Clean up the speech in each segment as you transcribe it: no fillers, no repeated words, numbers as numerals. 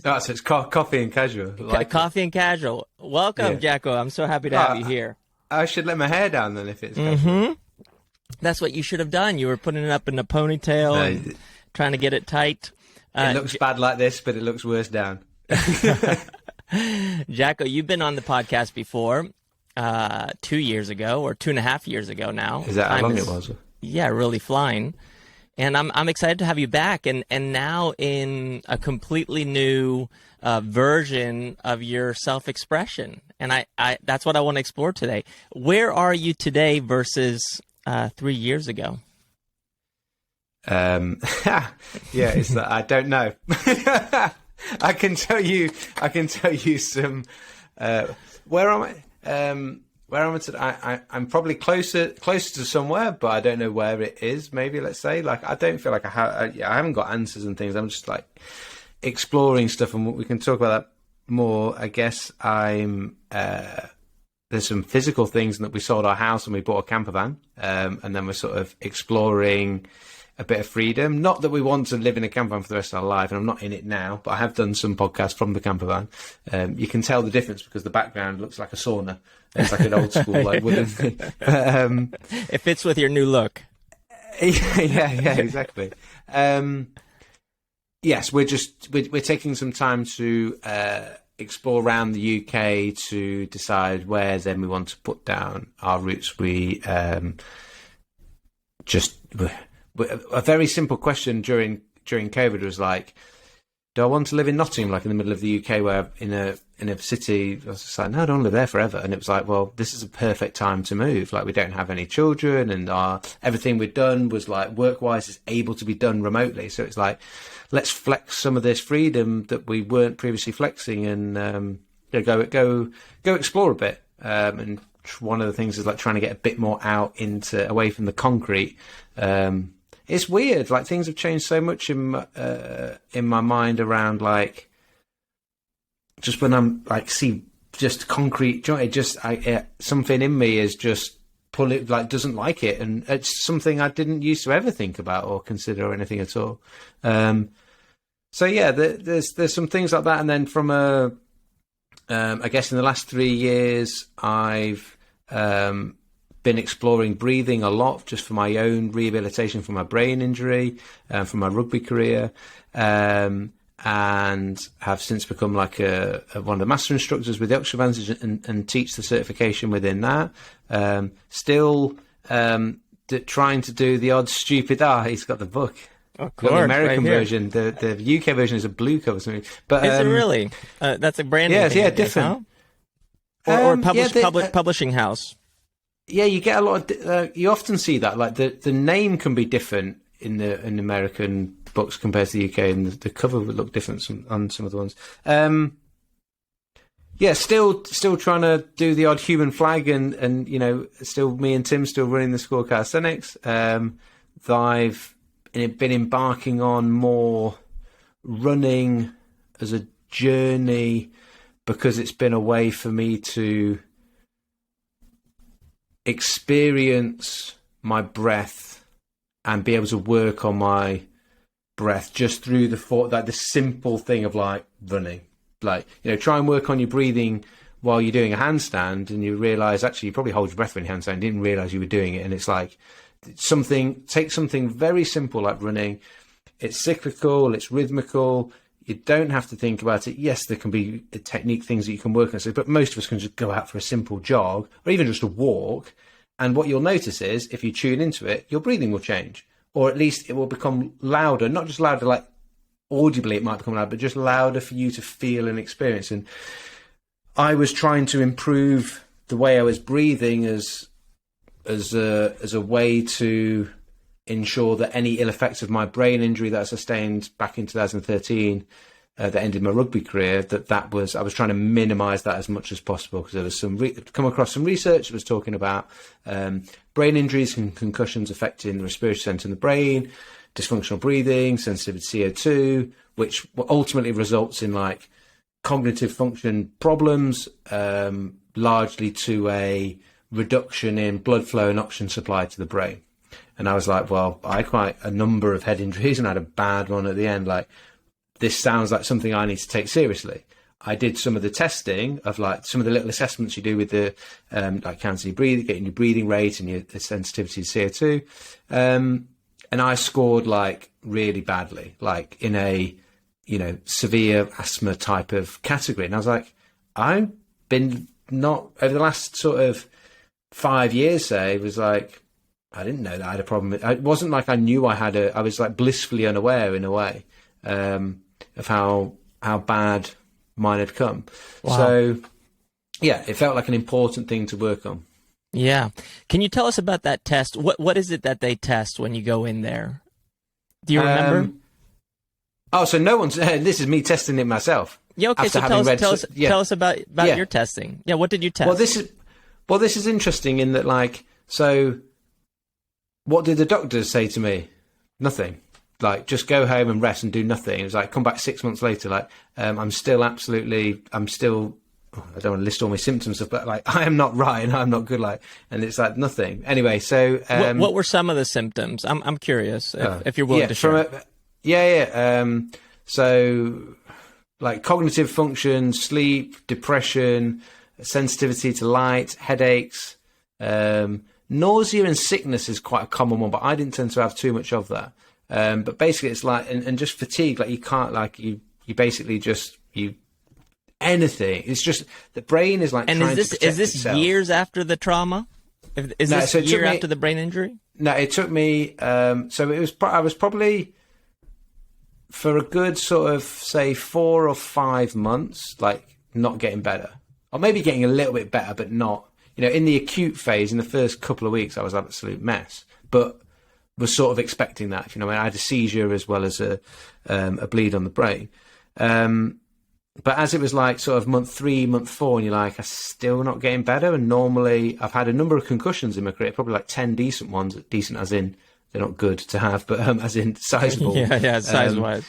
Oh, so it's coffee and casual. Like Coffee and casual. Welcome, yeah. Jacko. I'm so happy to have you here. I should let my hair down then if it's casual. That's what you should have done. You were putting it up in a ponytail and trying to get it tight. It looks bad like this, but it looks worse down. Jacko, you've been on the podcast before, 2 years ago or 2.5 years ago now. Is that how long it was? Yeah, really flying. And I'm excited to have you back, and now in a completely new version of your self-expression. And I that's what I want to explore today. Where are you today versus 3 years ago? Yeah, it's that I don't know. I can tell you some. Where am I? Where am I today? I'm probably closer to somewhere, but I don't know where it is. Maybe let's say, like, I don't feel like I haven't got answers and things. I'm just like exploring stuff, and we can talk about that more. I guess there's some physical things that we sold our house and we bought a camper van, and then we're sort of exploring a bit of freedom. Not that we want to live in a camper van for the rest of our life, and I'm not in it now, but I have done some podcasts from the camper van. You can tell the difference because the background looks like a sauna. It's like an old school, like wooden thing. It fits with your new look. Yeah, exactly. Yes, we're taking some time to explore around the UK to decide where then we want to put down our roots. We a very simple question during COVID was like, do I want to live in Nottingham, like in the middle of the UK, where in a city? I was just like, no, I don't want to live there forever. And it was like, well, this is a perfect time to move. Like, we don't have any children, and everything we'd done was like work-wise is able to be done remotely. So it's like, let's flex some of this freedom that we weren't previously flexing, and go explore a bit. And one of the things is like trying to get a bit more away from the concrete. It's weird, like things have changed so much in my mind around, like, just when I'm like see just concrete, something in me is just doesn't like it, and it's something I didn't used to ever think about or consider or anything at all. So yeah, there's some things like that, and then from I guess in the last 3 years I've been exploring breathing a lot, just for my own rehabilitation from my brain injury, from my rugby career, and have since become like one of the master instructors with the Oxford Advantage, and teach the certification within that. Still trying to do the odd stupid. He's got the book. Of course, the American right version. The UK version is a blue cover. Something. But is it really? That's a branding. Yeah, thing, yeah, different. Huh? Or publishing house. Yeah, you get a lot of. You often see that, like the name can be different in American books compared to the UK, and the cover would look different on some of the ones. Yeah, still trying to do the odd human flag, and still me and Tim still running the School of Calisthenics. I've been embarking on more running as a journey, because it's been a way for me to experience my breath and be able to work on my breath just through the simple thing of like running. Like, try and work on your breathing while you're doing a handstand, and you realize actually you probably hold your breath when you handstand, didn't realize you were doing it. And it's like take something very simple like running. It's cyclical, it's rhythmical. You don't have to think about it. Yes, there can be technique things that you can work on, but most of us can just go out for a simple jog or even just a walk. And what you'll notice is, if you tune into it, your breathing will change, or at least it will become louder. Not just louder, like audibly it might become louder, but just louder for you to feel and experience. And I was trying to improve the way I was breathing as a way to ensure that any ill effects of my brain injury that I sustained back in 2013 that ended my rugby career, I was trying to minimise that as much as possible, because there was come across some research that was talking about brain injuries and concussions affecting the respiratory centre in the brain, dysfunctional breathing, sensitivity to CO2, which ultimately results in like cognitive function problems, largely to a reduction in blood flow and oxygen supply to the brain. And I was like, well, I had quite a number of head injuries, and I had a bad one at the end. Like, this sounds like something I need to take seriously. I did some of the testing of like some of the little assessments you do with the like counting your breathing, getting your breathing rate and your sensitivity to CO2. And I scored like really badly, like in a, severe asthma type of category. And I was like, I've been not over the last sort of 5 years, say, it was like, I didn't know that I had a problem. It wasn't like I knew I was like blissfully unaware in a way of how bad mine had come. Wow. So yeah, it felt like an important thing to work on. Yeah. Can you tell us about that test? What is it that they test when you go in there? Do you remember? So no one's, this is me testing it myself. Yeah. Okay. So tell us about your testing. Yeah. What did you test? Well, this is interesting in that, like, so what did the doctors say to me? Nothing. Like, just go home and rest and do nothing. It was like, come back 6 months later, like, I don't want to list all my symptoms, but like, I am not right and I'm not good, like, and it's like nothing. Anyway, so what were some of the symptoms? I'm curious if you're willing to share. So like cognitive function, sleep, depression, sensitivity to light, headaches, nausea and sickness is quite a common one, but I didn't tend to have too much of that. But basically it's like, and just fatigue, like you can't, like you basically just, anything. It's just, the brain is like, and trying to protect itself. Is this years after the trauma? Is this a year after the brain injury? No, it took me, I was probably for a good sort of, say, 4 or 5 months, like not getting better, or maybe getting a little bit better, but not, in the acute phase, in the first couple of weeks, I was an absolute mess, but was sort of expecting that, I had a seizure as well as a bleed on the brain. But as it was like sort of month 3, month 4, and you're like, I'm still not getting better. And normally I've had a number of concussions in my career, probably like 10 decent ones, decent as in they're not good to have, but as in sizable. yeah, size-wise.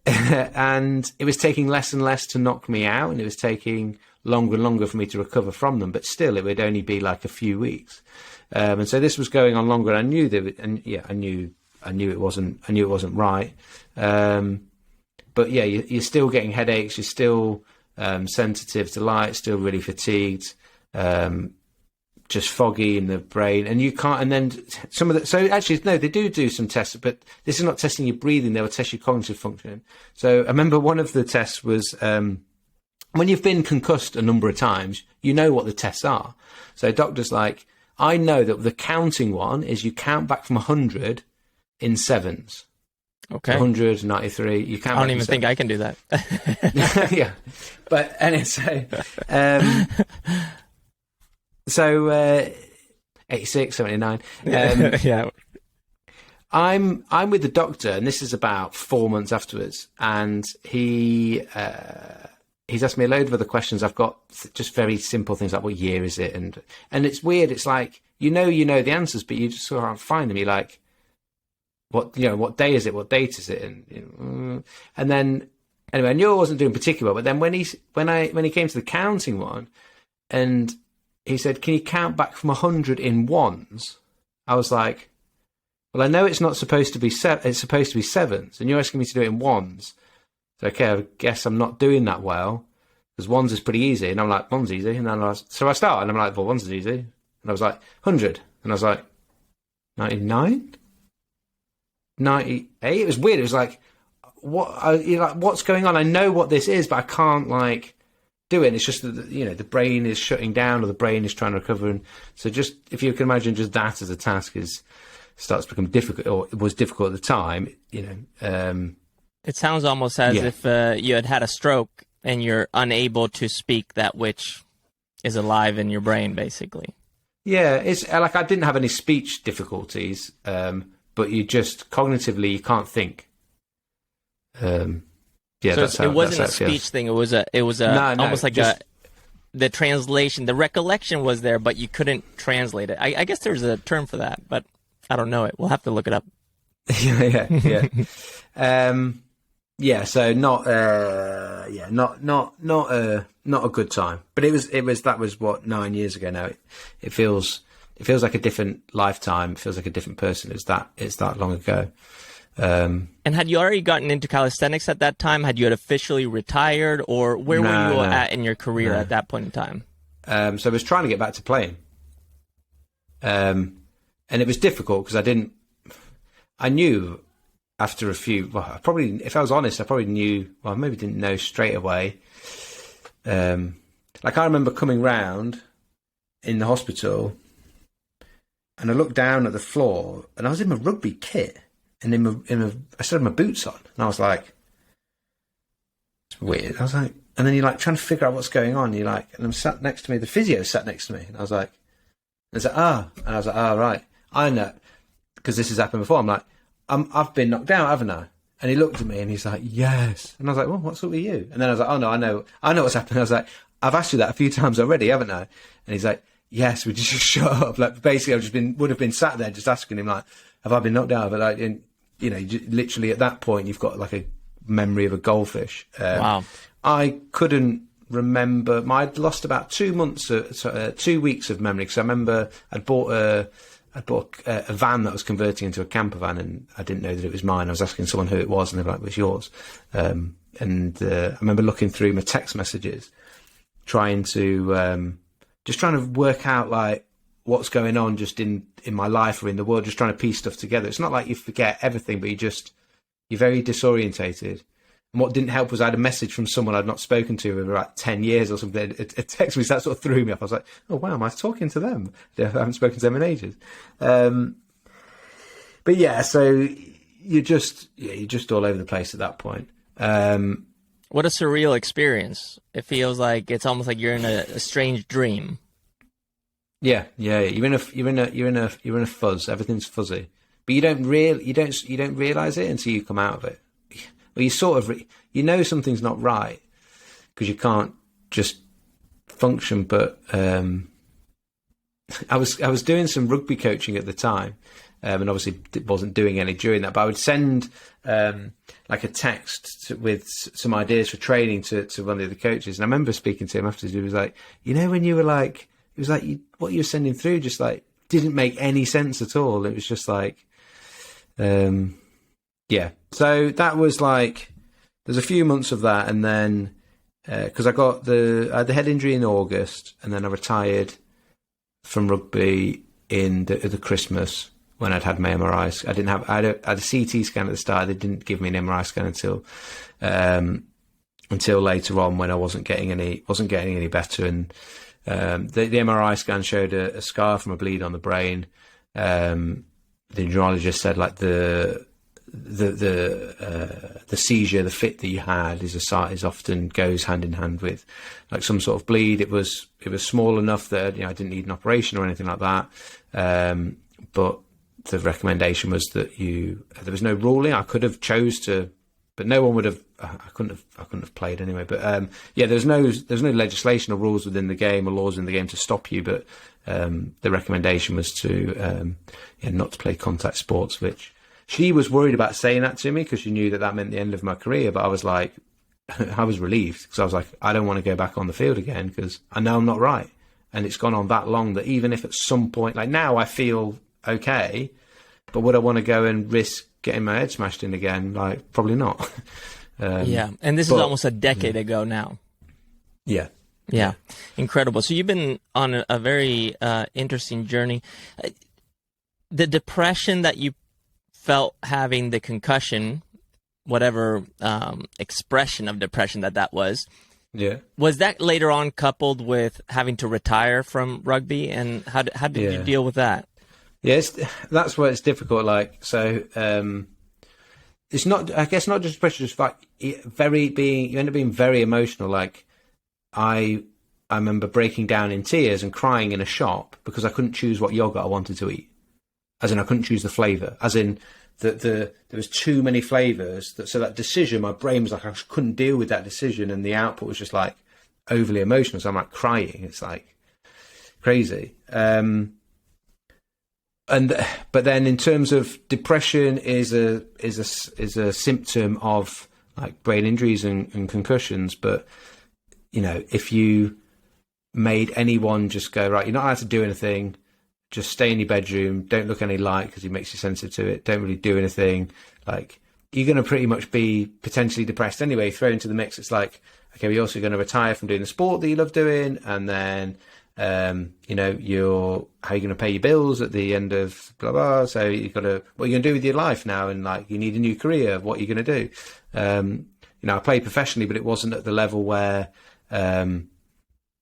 And it was taking less and less to knock me out, and it was taking longer and longer for me to recover from them. But still, it would only be like a few weeks. And so this was going on longer. And I knew that, I knew it wasn't right. But yeah, you're still getting headaches. You're still sensitive to light. Still really fatigued. Just foggy in the brain, and you can't. And then some of the. So actually, no, they do some tests, but this is not testing your breathing. They will test your cognitive function. So I remember one of the tests was when you've been concussed a number of times, you know what the tests are. So doctors like, I know that the counting one is you count back from 100 in sevens. Okay. 100, 93. You can't. I don't even think I can do that. Yeah, but and so 86, 79. Yeah. I'm with the doctor, and this is about 4 months afterwards, and he's asked me a load of other questions. I've got just very simple things like, what year is it, and it's weird. It's like you know the answers, but you just sort of can't find them. You're like, what day is it? What date is it? And then anyway, I knew I wasn't doing particularly well. But then when he came to the counting one, and he said, "Can you count back from 100 in ones?" I was like, "Well, I know it's not supposed to be it's supposed to be sevens, and you're asking me to do it in ones. So okay, I guess I'm not doing that well because ones is pretty easy." And I'm like, "One's easy," and then so I start, and I'm like, "Well, one's is easy," and I was like, "100," and I was like, 99. 98. It was weird. It was like, what's going on? I know what this is, but I can't like do it. And it's just that the brain is shutting down, or the brain is trying to recover. And so, just if you can imagine, just that as a task starts to become difficult, or it was difficult at the time. It sounds almost as if you had a stroke and you're unable to speak that which is alive in your brain, basically. Yeah, it's like I didn't have any speech difficulties. But you just cognitively you can't think. So it wasn't a speech thing. It was almost like the translation. The recollection was there, but you couldn't translate it. I guess there's a term for that, but I don't know it. We'll have to look it up. Yeah. So not a good time. But that was what, 9 years ago now. It feels like a different lifetime. It feels like a different person. It's that long ago. And had you already gotten into calisthenics at that time? Had you had officially retired, or where were you at in your career at that point in time? So I was trying to get back to playing. And it was difficult because I knew after a few, well, if I was honest, I probably knew, well, maybe didn't know straight away. Like I remember coming round in the hospital and I looked down at the floor and I was in my rugby kit and I still had my boots on. And I was like, it's weird. I was like, and then you're like trying to figure out what's going on. You're like, and I'm sat next to me, the physio sat next to me. And I was like, and I was like, right. I know, because this has happened before. I'm like, I've been knocked out, haven't I? And he looked at me and he's like, yes. And I was like, well, what's up with you? And then I was like, oh no, I know what's happened. I was like, I've asked you that a few times already, haven't I? And he's like, yes, would you just shut up? Like, basically, would have been sat there just asking him, like, have I been knocked out? But like, literally at that point, you've got like a memory of a goldfish. Wow. I couldn't remember. I'd lost about 2 weeks of memory, because I remember I'd bought a van that was converting into a camper van, and I didn't know that it was mine. I was asking someone who it was, and they were like, "It was yours." I remember looking through my text messages, trying to work out like what's going on just in my life or in the world, just trying to piece stuff together. It's not like you forget everything, but you're very disorientated. And what didn't help was I had a message from someone I'd not spoken to in about 10 years or something. A text me, so that sort of threw me off. I was like, oh, wow, am I talking to them? I haven't spoken to them in ages. But yeah, so you're just all over the place at that point. What a surreal experience. It feels like it's almost like you're in a strange dream. Yeah. You're in a fuzz. Everything's fuzzy, but you don't realize it until you come out of it. Well, you sort of, something's not right because you can't just function. But I was doing some rugby coaching at the time, and obviously wasn't doing any during that. But I would send like a text with some ideas for training to one of the coaches. And I remember speaking to him afterwards. He was like, when you were like, it was like what you were sending through just like didn't make any sense at all. It was just like, yeah. So that was like, there's a few months of that. And then, cause I had the head injury in August, and then I retired from rugby in the Christmas when I'd had my MRI. I had a CT scan at the start. They didn't give me an MRI scan until later on, when I wasn't getting any better. And, the MRI scan showed a scar from a bleed on the brain. The neurologist said like the seizure, the fit that you had is often goes hand in hand with like some sort of bleed. It was small enough that I didn't need an operation or anything like that. But the recommendation was that there was no ruling. I could have chose to, but no one would have. I couldn't have played anyway. But yeah, there's no legislation or rules within the game or laws in the game to stop you. But the recommendation was to not to play contact sports, which. She was worried about saying that to me because she knew that meant the end of my career. But I was like, I was relieved, because I was like, I don't want to go back on the field again because I know I'm not right. And it's gone on that long that even if at some point, like now I feel okay, but would I want to go and risk getting my head smashed in again? Like, probably not. Yeah. And this is almost a decade ago now. Yeah. Yeah. Incredible. So you've been on a very interesting journey. The depression that you felt having the concussion, whatever expression of depression that was, was that later on coupled with having to retire from rugby, and how did you deal with that? Yes, that's where it's difficult. Like, so it's not, I guess, not just depression, just like you end up being very emotional. Like I remember breaking down in tears and crying in a shop because I couldn't choose what yogurt I wanted to eat. As in, I couldn't choose the flavour. As in, there was too many flavours. So that decision, my brain was like, I just couldn't deal with that decision, and the output was just like overly emotional. So I'm like crying. It's like crazy. But then in terms of depression, is a symptom of like brain injuries and concussions. But if you made anyone just go, right, you're not allowed to do anything. just stay in your bedroom, don't look any light because it makes you sensitive to it, don't really do anything, like, you're going to pretty much be potentially depressed anyway. Throw into the mix, it's like, okay, we're also going to retire from doing the sport that you love doing, and then you know, how are you going to pay your bills at the end of blah blah. So you've got to, what are you going to do with your life now, and like, you need a new career, what are you going to do? You know, I played professionally, but it wasn't at the level where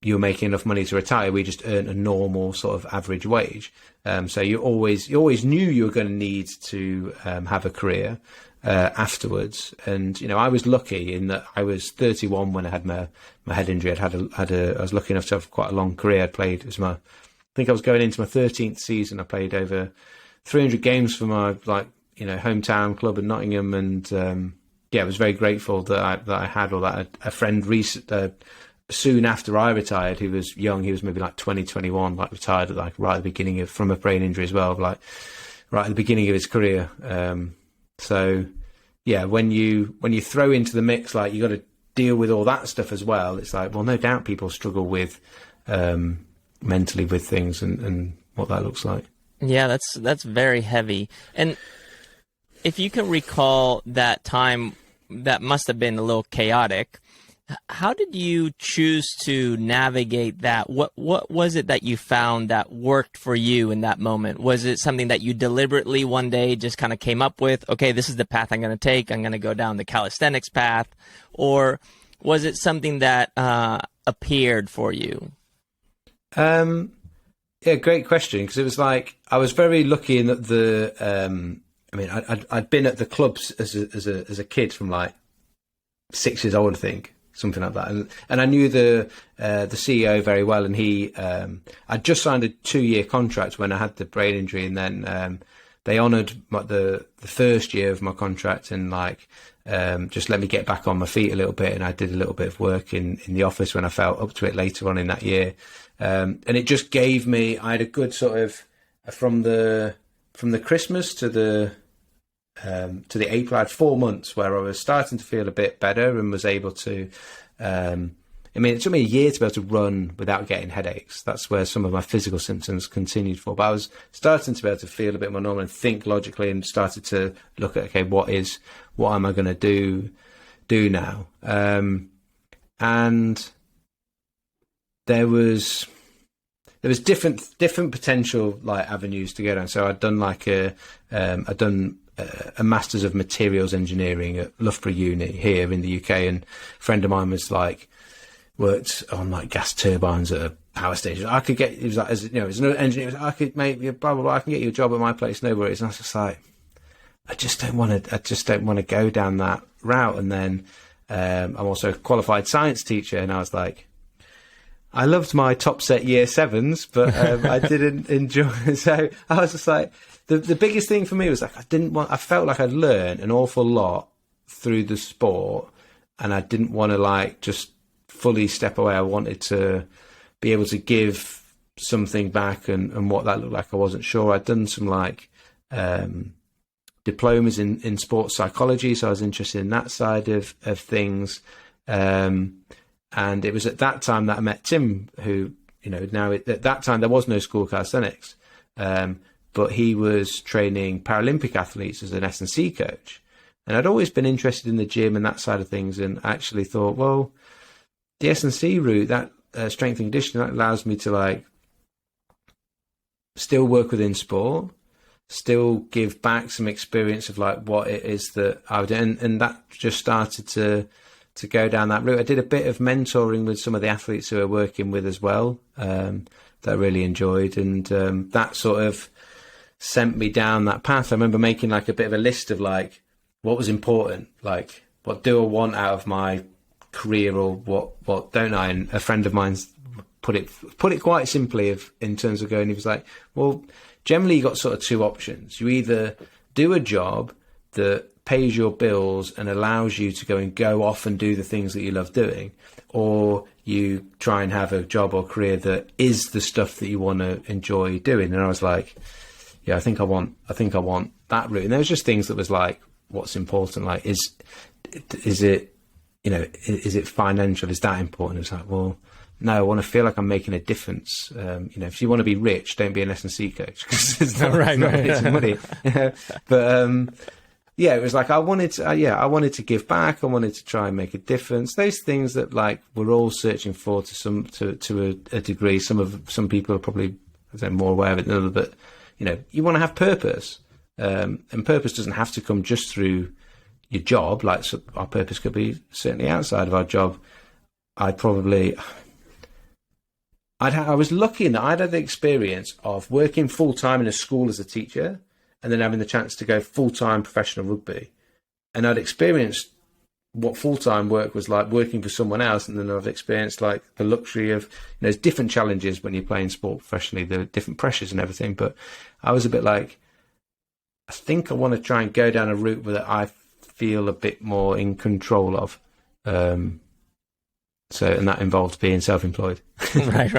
you were making enough money to retire. We just earned a normal sort of average wage. So you always knew you were going to need to have a career afterwards. And, you know, I was lucky in that I was 31 when I had my head injury. I was lucky enough to have quite a long career. I think I was going into my 13th season. I played over 300 games for my, like, you know, hometown club in Nottingham. And, I was very grateful that I had all that. A friend soon after I retired, who was young, he was maybe like 20, 21, like retired at like right at the beginning from a brain injury as well, like right at the beginning of his career. So yeah, when you throw into the mix, like, you got to deal with all that stuff as well. It's like, well, no doubt people struggle with mentally with things and what that looks like. Yeah, that's very heavy. And if you can recall that time, that must have been a little chaotic. How did you choose to navigate that? What was it that you found that worked for you in that moment? Was it something that you deliberately one day just kind of came up with? Okay, this is the path I'm going to take. I'm going to go down the calisthenics path. Or was it something that appeared for you? Yeah, great question. Because it was like, I was very lucky in that I'd been at the clubs as a kid from like 6 years old, I think. Something like that, and I knew the CEO very well, and he I'd just signed a 2-year contract when I had the brain injury, and then they honoured the first year of my contract, and like just let me get back on my feet a little bit, and I did a little bit of work in the office when I felt up to it later on in that year, and it just gave me, I had a good sort of from the Christmas to the April, I had 4 months where I was starting to feel a bit better and was able to, it took me a year to be able to run without getting headaches. That's where some of my physical symptoms continued for. But I was starting to be able to feel a bit more normal and think logically, and started to look at, okay, what am I going to do now? And there was different potential like avenues to go down. So I'd done like a Masters of Materials Engineering at Loughborough Uni here in the UK, and a friend of mine was like, worked on like gas turbines at a power station. I could get, he was like, as you know, as an engineer, he was like, I could make you blah blah blah, I can get you a job at my place, no worries. And I was just like, I just don't want to go down that route. And then I'm also a qualified science teacher, and I was like, I loved my top set year 7s, but I didn't enjoy it. So I was just like, the biggest thing for me was like, I felt like I'd learned an awful lot through the sport, and I didn't want to like just fully step away. I wanted to be able to give something back, and what that looked like, I wasn't sure. I'd done some like diplomas in sports psychology, so I was interested in that side of things. And it was at that time that I met Tim, who, you know, now at that time there was no School of Calisthenics, but he was training Paralympic athletes as an S&C coach. And I'd always been interested in the gym and that side of things, and actually thought, well, the S&C route, that strength and conditioning, that allows me to like still work within sport, still give back some experience of like what it is that I would do. And that just started to go down that route. I did a bit of mentoring with some of the athletes who I were working with as well, that I really enjoyed. And that sort of sent me down that path. I remember making like a bit of a list of like what was important, like what do I want out of my career, or what don't I? And a friend of mine's put it quite simply in terms of going, he was like, well, generally you got sort of two options. You either do a job that pays your bills and allows you to go off and do the things that you love doing, or you try and have a job or career that is the stuff that you want to enjoy doing. And I was like, yeah, I think I want that route. And there was just things that was like, what's important, like is it you know, is it financial? Is that important? It's like, well, no, I want to feel like I'm making a difference. You know, if you want to be rich, don't be an S&C coach, because it's not, Right. money. But yeah, it was like I wanted to give back. I wanted to try and make a difference. Those things that like we're all searching for to a degree. Some people are probably more aware of it than others, but you know, you want to have purpose, and purpose doesn't have to come just through your job. Like, so our purpose could be certainly outside of our job. I was lucky in that I'd had the experience of working full time in a school as a teacher, and then having the chance to go full-time professional rugby. And I'd experienced what full-time work was like working for someone else. And then I've experienced like the luxury of, you know, there's different challenges when you're playing sport professionally, there are different pressures and everything. But I was a bit like, I think I want to try and go down a route that I feel a bit more in control of. And that involved being self-employed. Right.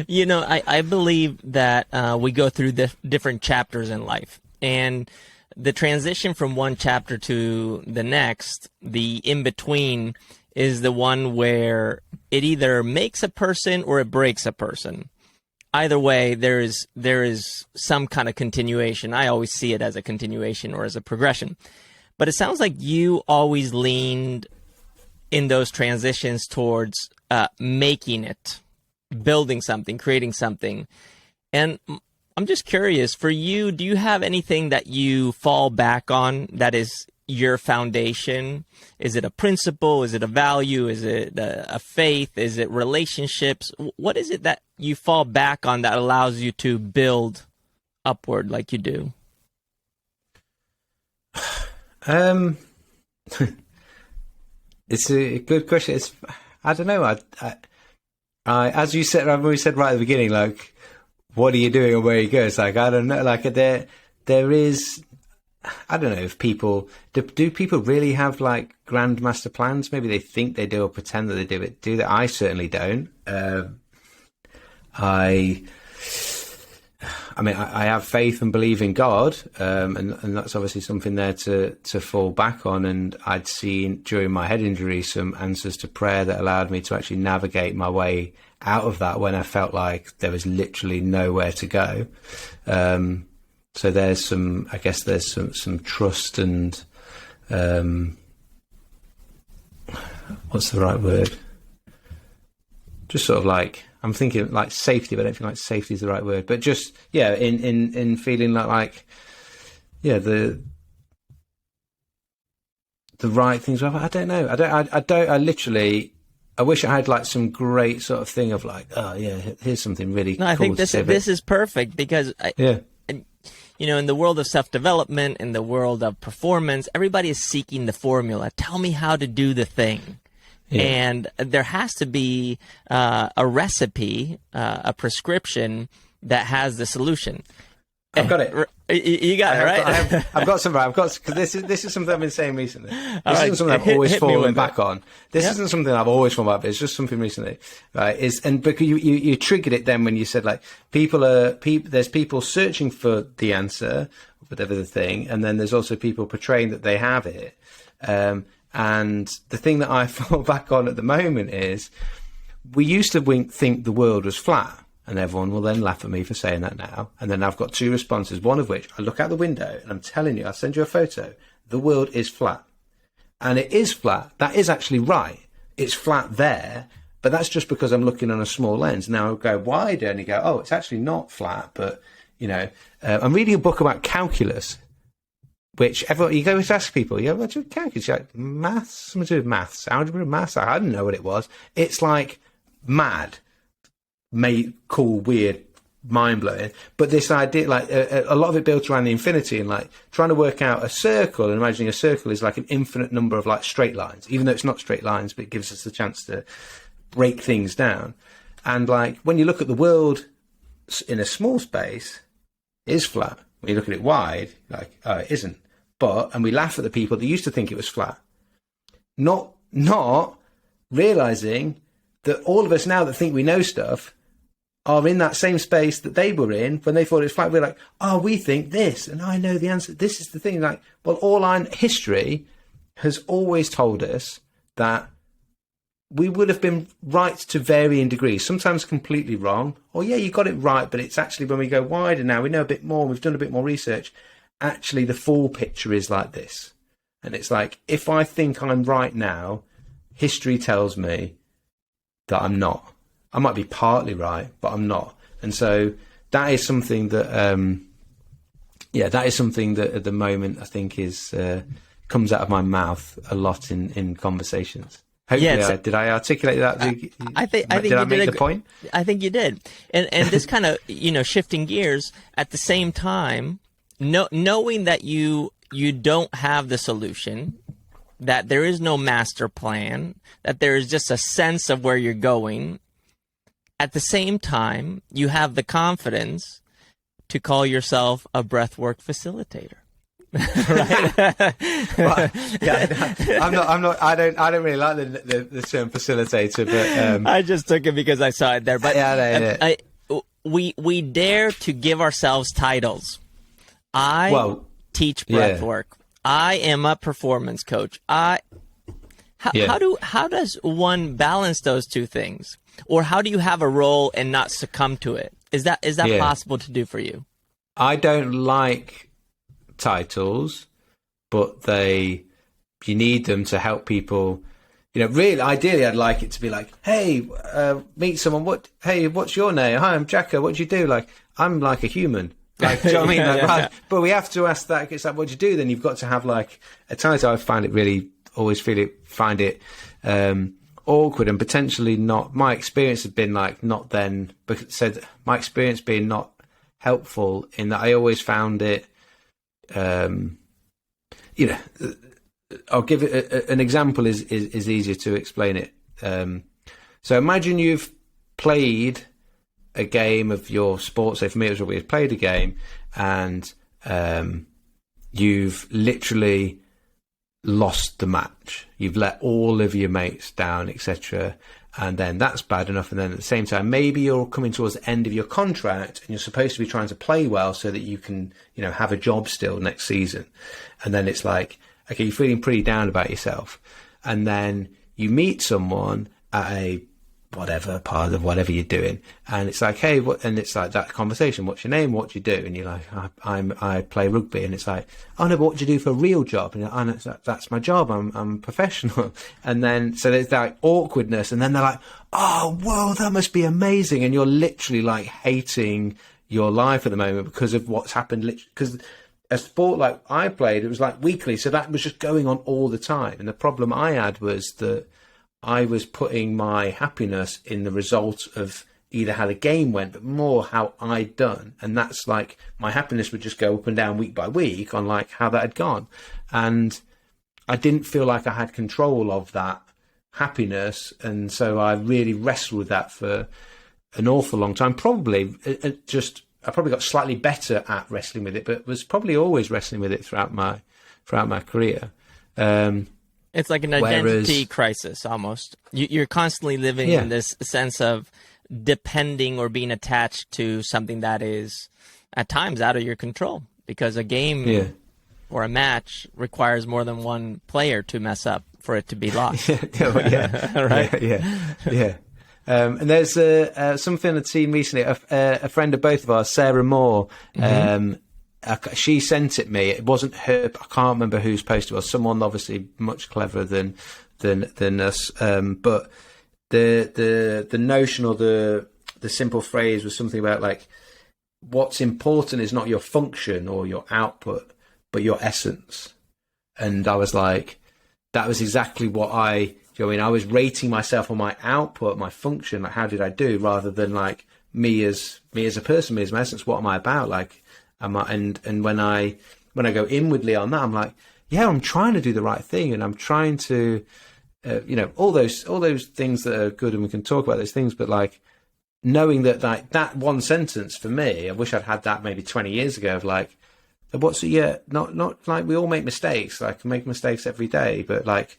You know, I believe that we go through different chapters in life, and the transition from one chapter to the next, the in-between, is the one where it either makes a person or it breaks a person. Either way, there is some kind of continuation. I always see it as a continuation or as a progression. But it sounds like you always leaned in those transitions towards making it, building something, creating something. And I'm just curious, for you, do you have anything that you fall back on that is your foundation? Is it a principle? Is it a value? Is it a faith? Is it relationships? What is it that you fall back on that allows you to build upward like you do? It's a good question. I don't know. I as you said, we said right at the beginning, like, what are you doing and where you go? It's like, I don't know. Like, there is, I don't know if people, do people really have like grand master plans? Maybe they think they do or pretend that they do it. Do that? I certainly don't. I mean, I have faith and believe in God, and that's obviously something there to fall back on. And I'd seen during my head injury some answers to prayer that allowed me to actually navigate my way out of that when I felt like there was literally nowhere to go. So there's some trust and what's the right word? Just sort of like, I'm thinking like safety, but I don't feel like safety is the right word. But just, yeah, in feeling like the right things. I don't know. I wish I had like some great sort of thing of like, oh yeah, here's something really cool. No, I think this is perfect because you know, in the world of self-development, in the world of performance, everybody is seeking the formula. Tell me how to do the thing. Yeah. And there has to be a recipe, a prescription that has the solution. I've got it. You got it, right? I've got something. Because this is something I've been saying recently. This isn't something I've always fallen back on. This isn't something I've always fallen back on. It's just something recently, right? Because you triggered it then when you said like there's people searching for the answer, whatever the thing, and then there's also people portraying that they have it. And the thing that I fall back on at the moment is we used to think the world was flat, and everyone will then laugh at me for saying that now. And then I've got two responses, one of which I look out the window and I'm telling you, I'll send you a photo. The world is flat. And it is flat. That is actually right. It's flat there, but that's just because I'm looking on a small lens. Now I'll go wider and you go, oh, it's actually not flat, but, you know, I'm reading a book about calculus. Which you go to ask people, you go, what's calculus? Like, maths, something to do with maths, algebra, maths. I didn't know what it was. It's like mad, cool, weird, mind blowing. But this idea, like a lot of it built around the infinity and like trying to work out a circle and imagining a circle is like an infinite number of like straight lines, even though it's not straight lines, but it gives us the chance to break things down. And like when you look at the world in a small space, it is flat. When you look at it wide, like, oh, it isn't. And we laugh at the people that used to think it was flat. Not realizing that all of us now that think we know stuff are in that same space that they were in when they thought it was flat. We're like, oh, we think this, and I know the answer. This is the thing. Like, well, history has always told us that we would have been right to varying degrees, sometimes completely wrong, or yeah, you got it right, but it's actually when we go wider now, we know a bit more, we've done a bit more research, actually the full picture is like this. And it's like, if I think I'm right now, history tells me that I'm not. I might be partly right, but I'm not. And so that is something that, that is something that at the moment I think is comes out of my mouth a lot in conversations. Hopefully, did I articulate that? I think did I make the point? I think you did. And this kind of, shifting gears at the same time, knowing that you don't have the solution, that there is no master plan, that there is just a sense of where you're going. At the same time, you have the confidence to call yourself a breathwork facilitator. Right? Well, yeah, I don't really like the term facilitator, but I just took it because I saw it there. But we dare to give ourselves titles. I teach breathwork. I am a performance coach. How does one balance those two things? Or how do you have a role and not succumb to it? Is that possible to do for you? I don't like titles, but you need them to help people. Really, ideally, I'd like it to be like, hey, meet someone. Hey, what's your name? Hi, I'm Jacko. What do you do? Like, I'm like a human. Like, do you know what I mean? Right. But we have to ask that. It's like, what do you do? Then you've got to have like a title. I find it awkward and potentially not. My experience has been like not then, but said my experience being not helpful in that I always found it. I'll give it an example is easier to explain it. So imagine you've played a game of your sport. So for me, it was rugby. You've played a game and you've literally lost the match. You've let all of your mates down, etc. And then that's bad enough. And then at the same time, maybe you're coming towards the end of your contract and you're supposed to be trying to play well so that you can, have a job still next season. And then it's like, okay, you're feeling pretty down about yourself. And then you meet someone at a whatever part of whatever you're doing. And it's like, hey, and it's like that conversation, what's your name? What do you do? And you're like, I play rugby. And it's like, oh no, but what do you do for a real job? And oh, no, that's my job. I'm professional. And then, so there's that awkwardness. And then they're like, oh, whoa, that must be amazing. And you're literally like hating your life at the moment because of what's happened. Because a sport like I played, it was like weekly. So that was just going on all the time. And the problem I had was that I was putting my happiness in the result of either how the game went, but more how I'd done. And that's like, my happiness would just go up and down week by week on like how that had gone. And I didn't feel like I had control of that happiness. And so I really wrestled with that for an awful long time. I probably got slightly better at wrestling with it, but was probably always wrestling with it throughout my career. It's like an identity crisis almost. You're constantly living in this sense of depending or being attached to something that is at times out of your control, because a game or a match requires more than one player to mess up for it to be lost. Right? Yeah. And there's something I'd seen recently, a friend of both of ours, Sarah Moore, she sent it me. It wasn't her. I can't remember whose post it was. Someone obviously much cleverer than us. But the notion or the simple phrase was something about like, what's important is not your function or your output, but your essence. And I was like, that was exactly what I was rating myself on my output, my function, like how did I do, rather than like me as a person, me as my essence. What am I about? Like. And when I go inwardly on that, I'm like, yeah, I'm trying to do the right thing, and I'm trying to, all those things that are good, and we can talk about those things. But like knowing that like that one sentence for me, I wish I'd had that maybe 20 years ago. Of like, not like we all make mistakes. Like make mistakes every day, but like,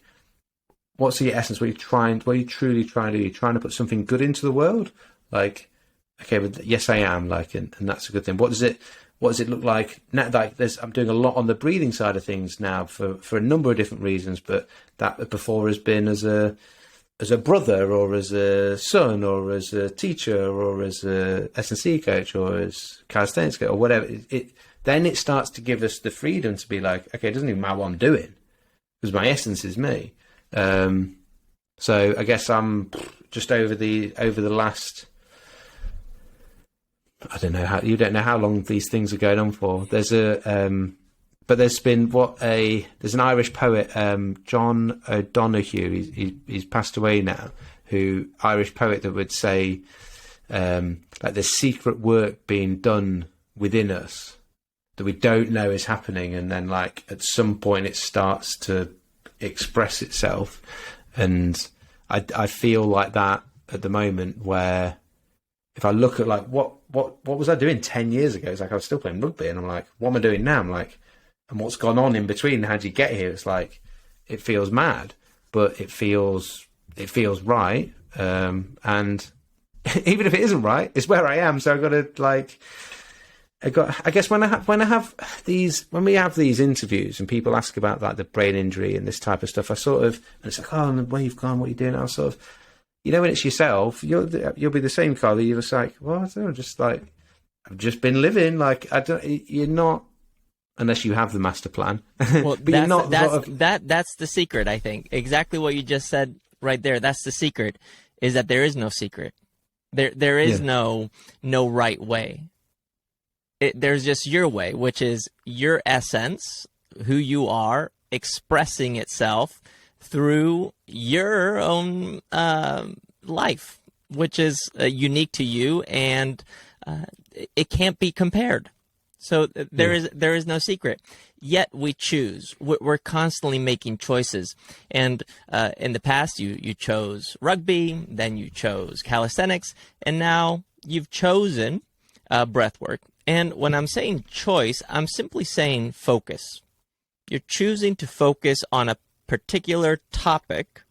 what's your essence? What are you truly trying to do? You're trying to put something good into the world. Like, okay, but yes, I am. Like, and that's a good thing. what does it look like now? Like I'm doing a lot on the breathing side of things now for a number of different reasons, but that before has been as a brother, or as a son, or as a teacher, or as a S&C coach, or as calisthenics coach, or whatever. Then it starts to give us the freedom to be like, okay, it doesn't even matter what I'm doing, because my essence is me. So I guess I'm just over the last, I don't know how, you don't know how long these things are going on for. There's but there's been there's an Irish poet, John O'Donoghue. He's passed away now. Irish poet that would say, like there's secret work being done within us that we don't know is happening, and then like at some point it starts to express itself. And I feel like that at the moment, where if I look at like what was I doing 10 years ago? It's like I was still playing rugby, and I'm like, what am I doing now? I'm like, and what's gone on in between? How did you get here? It's like, it feels mad, but it feels right. And even if it isn't right, it's where I am. So I've got to like, I guess when we have these interviews and people ask about like the brain injury and this type of stuff, I sort of, and it's like, oh, where you've gone, what you're doing, I sort of, you know, when it's yourself, you'll be the same, Carl. You're just like, well, I don't know, just like, I've just been living. Like, you're not, unless you have the master plan. Well, but you're not that's the secret, I think. Exactly what you just said right there. That's the secret, is that there is no secret. There is no right way. There's just your way, which is your essence, who you are, expressing itself through your own life, which is unique to you, and it can't be compared. So there is no secret. Yet we choose. We're constantly making choices. And in the past, you chose rugby, then you chose calisthenics, and now you've chosen breathwork. And when I'm saying choice, I'm simply saying focus. You're choosing to focus on a particular topic,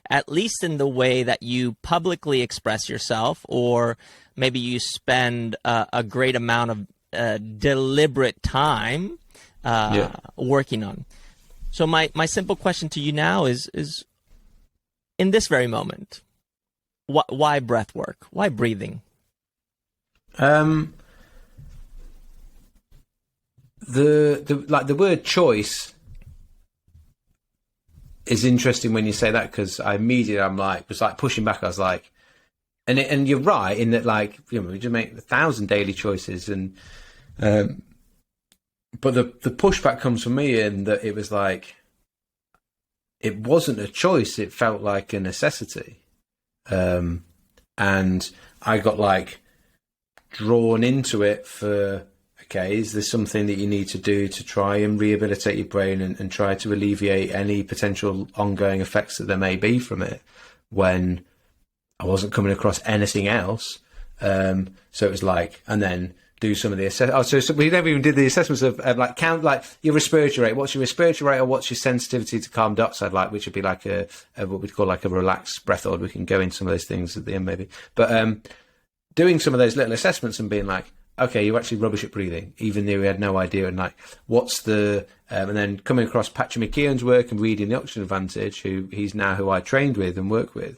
at least in the way that you publicly express yourself, or maybe you spend a great amount of deliberate time working on. So my simple question to you now is in this very moment, why breath work? Why breathing? The word choice is interesting when you say that, because I'm like pushing back. I was like, and you're right in that, like, you know, we just make 1,000 daily choices, and but the pushback comes from me in that it was like, it wasn't a choice, it felt like a necessity, and I got like drawn into it for, okay, is there something that you need to do to try and rehabilitate your brain and try to alleviate any potential ongoing effects that there may be from it, when I wasn't coming across anything else. So it was like, and then do some of the so we never even did the assessments of like count like your respiratory rate. What's your respiratory rate, or what's your sensitivity to carbon dioxide, like, which would be like a what we'd call like a relaxed breath order. We can go into some of those things at the end maybe, but doing some of those little assessments and being like, okay, you're actually rubbish at breathing, even though we had no idea. And like, what's the and then coming across Patrick McKeown's work and reading the Oxygen Advantage, who I trained with and work with,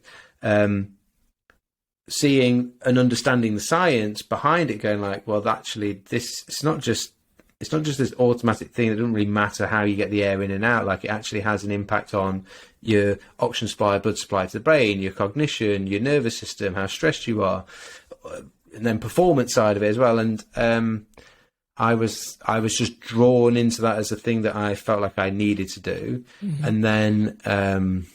seeing and understanding the science behind it, going like, well, actually, it's not just this automatic thing. It doesn't really matter how you get the air in and out. Like, it actually has an impact on your oxygen supply, blood supply to the brain, your cognition, your nervous system, how stressed you are, and then performance side of it as well. And I was just drawn into that as a thing that I felt like I needed to do. Mm-hmm. And then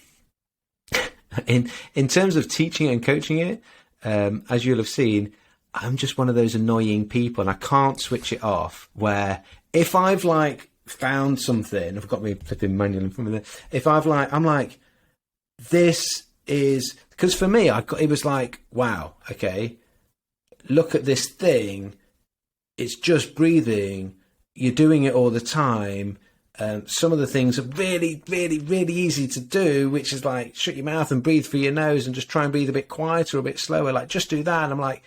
in terms of teaching it and coaching it, as you'll have seen, I'm just one of those annoying people, and I can't switch it off, where if I've like found something, I've got my flipping manual in front of me, if I'm like, this is, because for me, it was like, wow, okay, look at this thing, it's just breathing, you're doing it all the time. Some of the things are really, really, really easy to do, which is like shut your mouth and breathe through your nose and just try and breathe a bit quieter, a bit slower. Like, just do that. And I'm like,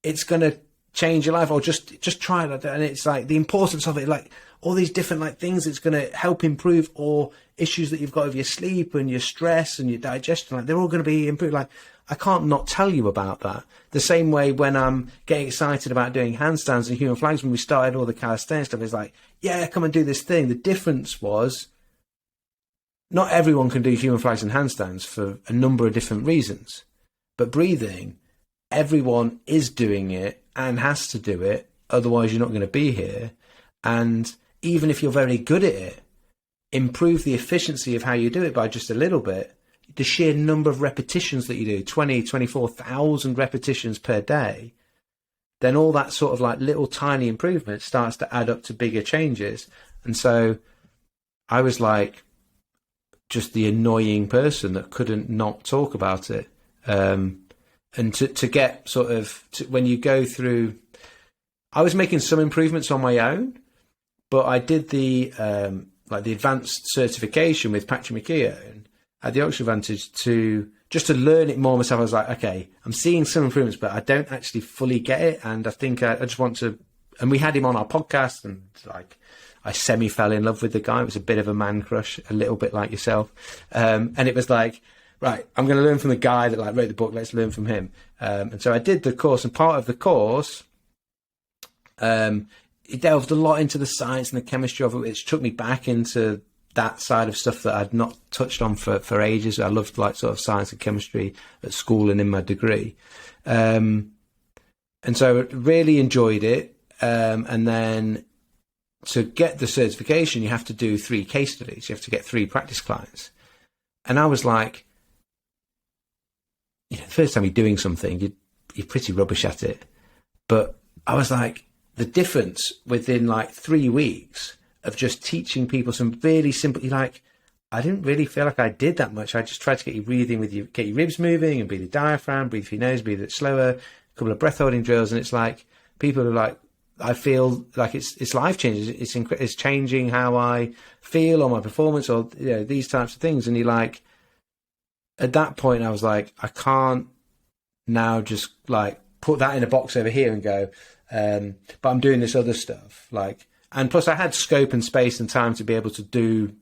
it's going to change your life, or just try it. And it's like the importance of it, like all these different like things it's going to help improve, or issues that you've got with your sleep and your stress and your digestion, like they're all going to be improved. Like I can't not tell you about that. The same way when I'm getting excited about doing handstands and human flags, when we started all the calisthenics stuff, it's like, yeah, come and do this thing. The difference was not everyone can do human flags and handstands for a number of different reasons, but breathing, everyone is doing it and has to do it. Otherwise you're not going to be here. And even if you're very good at it, improve the efficiency of how you do it by just a little bit. The sheer number of repetitions that you do, 24,000 repetitions per day, then all that sort of like little tiny improvement starts to add up to bigger changes. And so I was like just the annoying person that couldn't not talk about it. And to get sort of, when you go through, I was making some improvements on my own, but I did the advanced certification with Patrick McKeown at the Oxford Advantage to learn it more myself. I was like, okay, I'm seeing some improvements, but I don't actually fully get it. And I think I just want to, and we had him on our podcast, and like I semi fell in love with the guy. It was a bit of a man crush, a little bit like yourself. And it was like, right, I'm going to learn from the guy that like wrote the book. Let's learn from him. And so I did the course, and part of the course, it delved a lot into the science and the chemistry of it, which took me back into that side of stuff that I'd not touched on for ages. I loved like sort of science and chemistry at school and in my degree. And so really enjoyed it. And then to get the certification, you have to do 3 case studies. You have to get 3 practice clients. And I was like, the first time you're doing something, you're pretty rubbish at it. But I was like, the difference within like 3 weeks of just teaching people some really simple, like, I didn't really feel like I did that much. I just tried to get you breathing get your ribs moving and breathe the diaphragm, breathe through your nose, breathe it slower, a couple of breath holding drills. And it's like, people are like, I feel like it's life changing. It's changing how I feel or my performance, or, these types of things. And you're like, at that point I was like, I can't now just like put that in a box over here and go, but I'm doing this other stuff. Like, and plus I had scope and space and time to be able to do,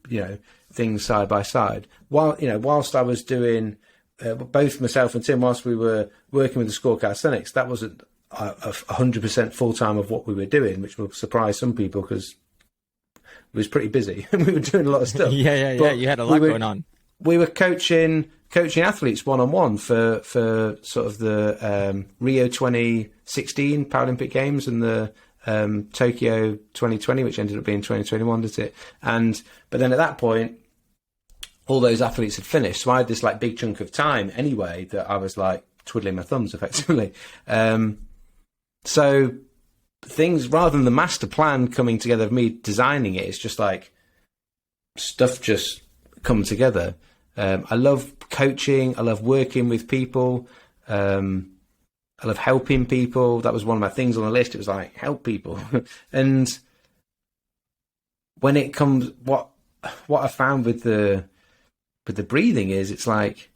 things side by side. Whilst I was doing, both myself and Tim, whilst we were working with the School of Calisthenics, that wasn't 100% full time of what we were doing, which will surprise some people because it was pretty busy and we were doing a lot of stuff. Yeah. You had a lot going on. We were coaching athletes one-on-one for sort of the Rio 2016 Paralympic Games and the Tokyo 2020, which ended up being 2021, did it? But then at that point, all those athletes had finished. So I had this like big chunk of time anyway that I was like twiddling my thumbs effectively. So things, rather than the master plan coming together of me designing it, it's just like stuff just come together. I love coaching. I love working with people. I love helping people. That was one of my things on the list. It was like, help people. And when it comes, what I found with the breathing is, it's like,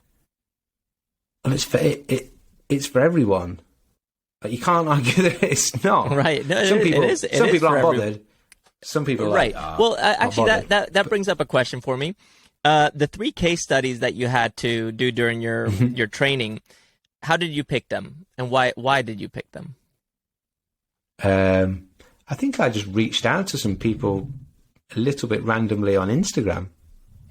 well, it's for everyone. But you can't argue that it's not. Right. No, some people aren't bothered. Some people are right. like, well, actually, that brings up a question for me. The 3 case studies that you had to do during your training, how did you pick them, and why did you pick them? I think I just reached out to some people a little bit randomly on Instagram.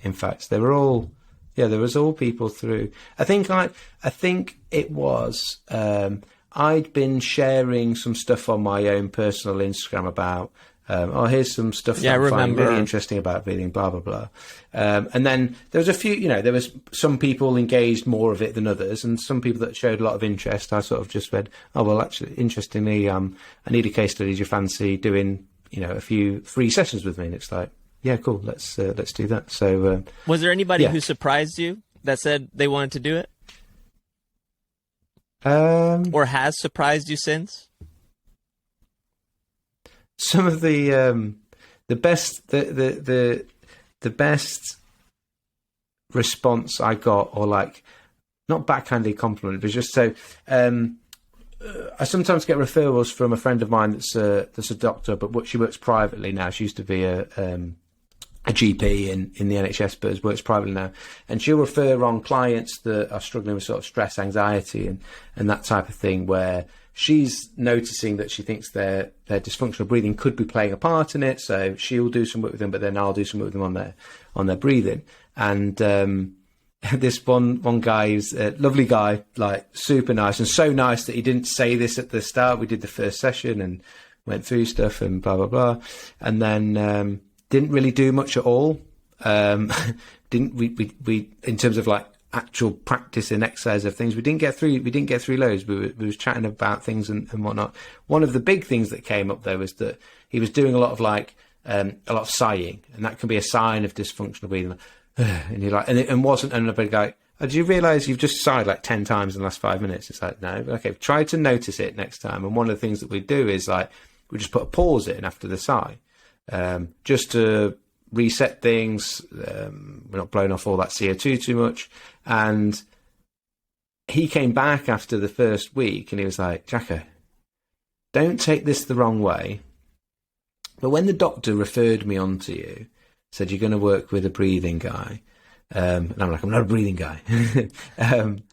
In fact, there was all people through. I think it was. I'd been sharing some stuff on my own personal Instagram about, here's some stuff that I find really interesting about breathing, blah, blah, blah. And then there was a few, there was some people engaged more of it than others, and some people that showed a lot of interest. I sort of just read, actually, interestingly, I need a case study. Do you fancy doing, a few free sessions with me? And it's like, yeah, cool. Let's do that. So, was there anybody who surprised you that said they wanted to do it? Or has surprised you since? Some of the best response I got, or like not backhanded compliment, but just so I sometimes get referrals from a friend of mine that's a doctor, but she works privately now. She used to be a GP in the NHS, but works privately now. And she'll refer on clients that are struggling with sort of stress, anxiety, and that type of thing, where she's noticing that she thinks their dysfunctional breathing could be playing a part in it. So she'll do some work with them, but then I'll do some work with them on their breathing. And this one guy, who's a lovely guy, like super nice, and so nice that he didn't say this at the start. We did the first session and went through stuff and blah blah blah, and then didn't really do much at all. Didn't we in terms of like actual practice and exercise of things, we didn't get through loads. We was chatting about things and whatnot. One of the big things that came up there was that he was doing a lot of sighing, and that can be a sign of dysfunctional breathing. And you're like, and wasn't anybody like, oh, do you realise you've just sighed like 10 times in the last 5 minutes? It's like, no, okay, try to notice it next time. And one of the things that we do is like, we just put a pause in after the sigh, just to reset things. We're not blowing off all that CO2 too much. And he came back after the first week and he was like, Jacko, don't take this the wrong way, but when the doctor referred me on to you, said you're going to work with a breathing guy, and I'm like, I'm not a breathing guy.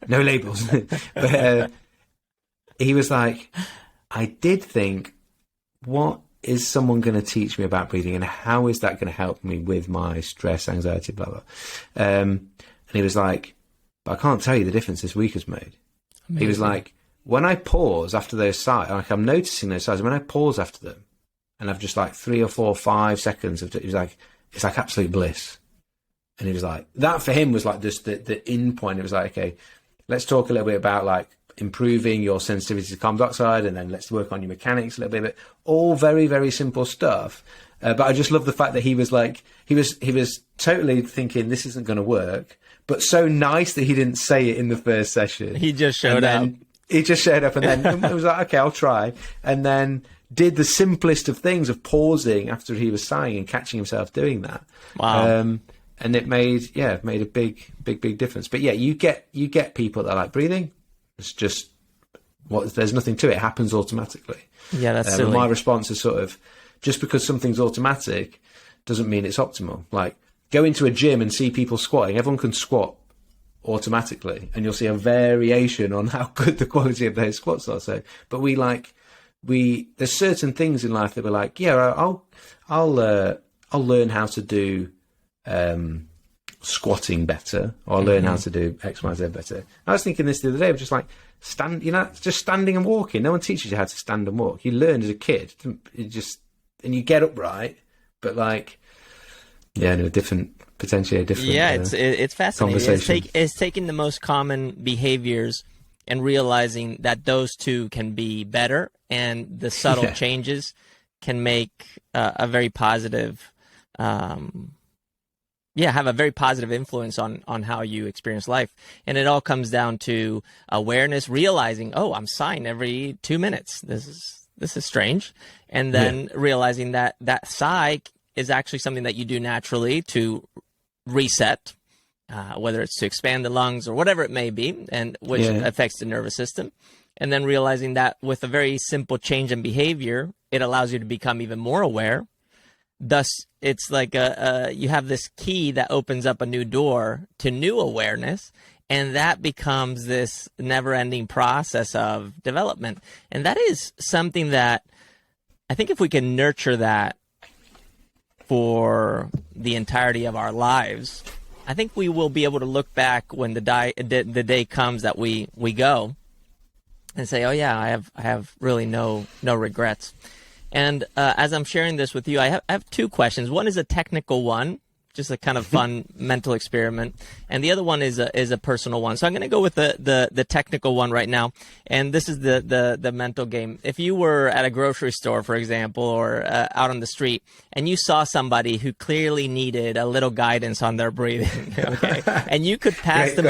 No labels. But he was like, I did think, what is someone going to teach me about breathing, and how is that going to help me with my stress, anxiety, blah blah. And he was like, but I can't tell you the difference this week has made. Amazing. He was like, when I pause after those sighs, like I'm noticing those sighs, when I pause after them, and I've just like 3 or 4, 5 seconds of, he was like, it's like absolute bliss. And he was like, that for him was like just the in point. It was like, okay, let's talk a little bit about like improving your sensitivity to carbon dioxide, and then let's work on your mechanics a little bit. All very, very simple stuff. But I just love the fact that he was like, he was totally thinking this isn't going to work, but so nice that he didn't say it in the first session. He just showed up. He just showed up, and then it was like, okay, I'll try. And then did the simplest of things of pausing after he was sighing and catching himself doing that. Wow. And it made a big difference. But yeah, you get people that are like breathing. It's just there's nothing to it. It happens automatically. Yeah, that's silly. My response is sort of, just because something's automatic doesn't mean it's optimal. Like, go into a gym and see people squatting. Everyone can squat automatically, and you'll see a variation on how good the quality of their squats are. So, but there's certain things in life that we're like, yeah, I'll learn how to do squatting better, or I'll learn how to do X, Y, Z better. I was thinking this the other day, just like just standing and walking. No one teaches you how to stand and walk. You learn as a kid, and you get upright, but like, yeah, no, potentially a different. Yeah, it's fascinating. It's taking the most common behaviors and realizing that those two can be better, and the subtle changes can make a very positive, have a very positive influence on how you experience life. And it all comes down to awareness, realizing, oh, I'm sighing every 2 minutes. This is strange. And then realizing that sigh is actually something that you do naturally to reset, whether it's to expand the lungs or whatever it may be, and which affects the nervous system. And then realizing that with a very simple change in behavior, it allows you to become even more aware. Thus, it's like you have this key that opens up a new door to new awareness, and that becomes this never-ending process of development. And that is something that I think if we can nurture that for the entirety of our lives, I think we will be able to look back when the day comes that we go and say, oh yeah, I have really no regrets. And as I'm sharing this with you, I have two questions. One is a technical one, just a kind of fun mental experiment, and the other one is a personal one. So I'm going to go with the technical one right now. And this is the mental game. If you were at a grocery store, for example, or out on the street, and you saw somebody who clearly needed a little guidance on their breathing, okay, and you could pass them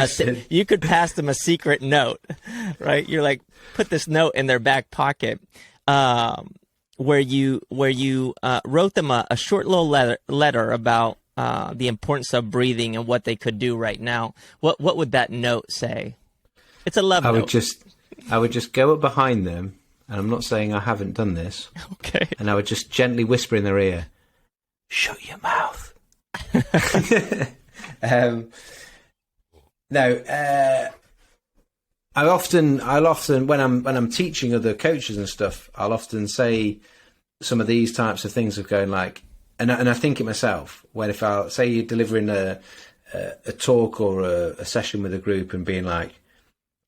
a secret note, right? You're like, put this note in their back pocket. Where you wrote them a short little letter about the importance of breathing and what they could do right now. What would that note say? It's a love note. I would just go up behind them, and I'm not saying I haven't done this. Okay. And I would just gently whisper in their ear, "Shut your mouth." I'll often when I'm teaching other coaches and stuff, I'll often say some of these types of things of going like, and I think it myself, when if I'll say you're delivering a talk or a session with a group and being like,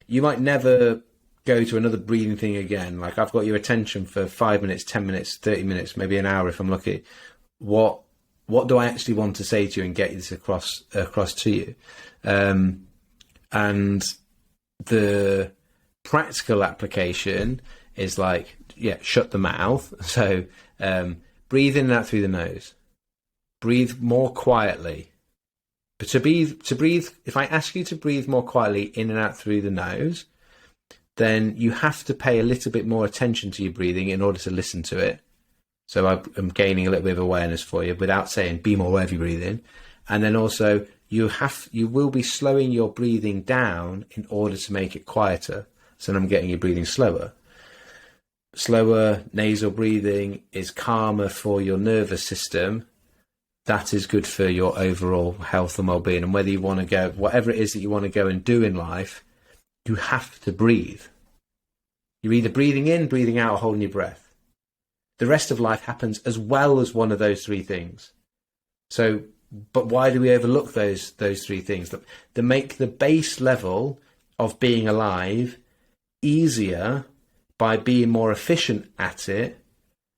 you might never go to another breathing thing again. Like, I've got your attention for 5 minutes, 10 minutes, 30 minutes, maybe an hour if I'm lucky. What do I actually want to say to you and get this across to you? And the practical application is like, shut the mouth. So breathe in and out through the nose. Breathe more quietly. But to breathe, if I ask you to breathe more quietly in and out through the nose, then you have to pay a little bit more attention to your breathing in order to listen to it. So I'm gaining a little bit of awareness for you without saying be more aware of your breathing. And then also you will be slowing your breathing down in order to make it quieter. So I'm getting your breathing slower. Slower nasal breathing is calmer for your nervous system. That is good for your overall health and well-being. And whether you want to go, whatever it is that you want to go and do in life, you have to breathe. You're either breathing in, breathing out, or holding your breath. The rest of life happens as well as one of those three things. So, but why do we overlook those three things? That make the base level of being alive easier by being more efficient at it,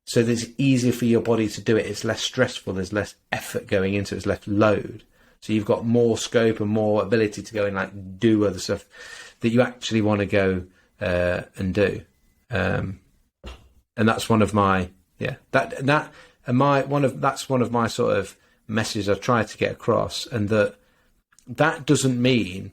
so that it's easier for your body to do it. It's less stressful. There's less effort going into it. It's less load. So you've got more scope and more ability to go and like do other stuff that you actually want to go and do. And that's one of my that's one of my sort of messages I've tried to get across. And that doesn't mean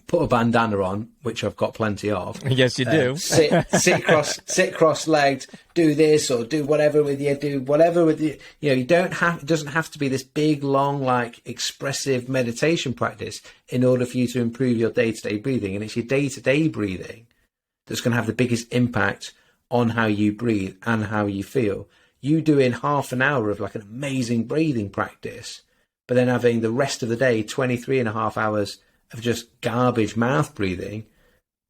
put a bandana on, which I've got plenty of. Yes, you do. Sit cross-legged, do this or do whatever with you, you don't have, it doesn't have to be this big, long, like expressive meditation practice in order for you to improve your day-to-day breathing. And it's your day-to-day breathing that's going to have the biggest impact on how you breathe and how you feel. You doing half an hour of like an amazing breathing practice, but then having the rest of the day, 23 and a half hours of just garbage mouth breathing,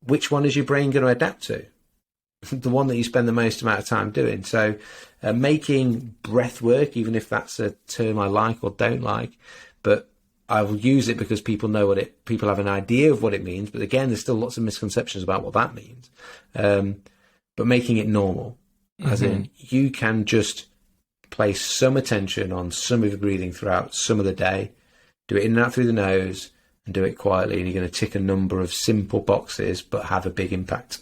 which one is your brain going to adapt to? The one that you spend the most amount of time doing. So making breath work, even if that's a term I like or don't like, but I will use it because people know people have an idea of what it means. But again, there's still lots of misconceptions about what that means. But making it normal, as in you can just place some attention on some of your breathing throughout some of the day, do it in and out through the nose, and do it quietly, and you're going to tick a number of simple boxes but have a big impact.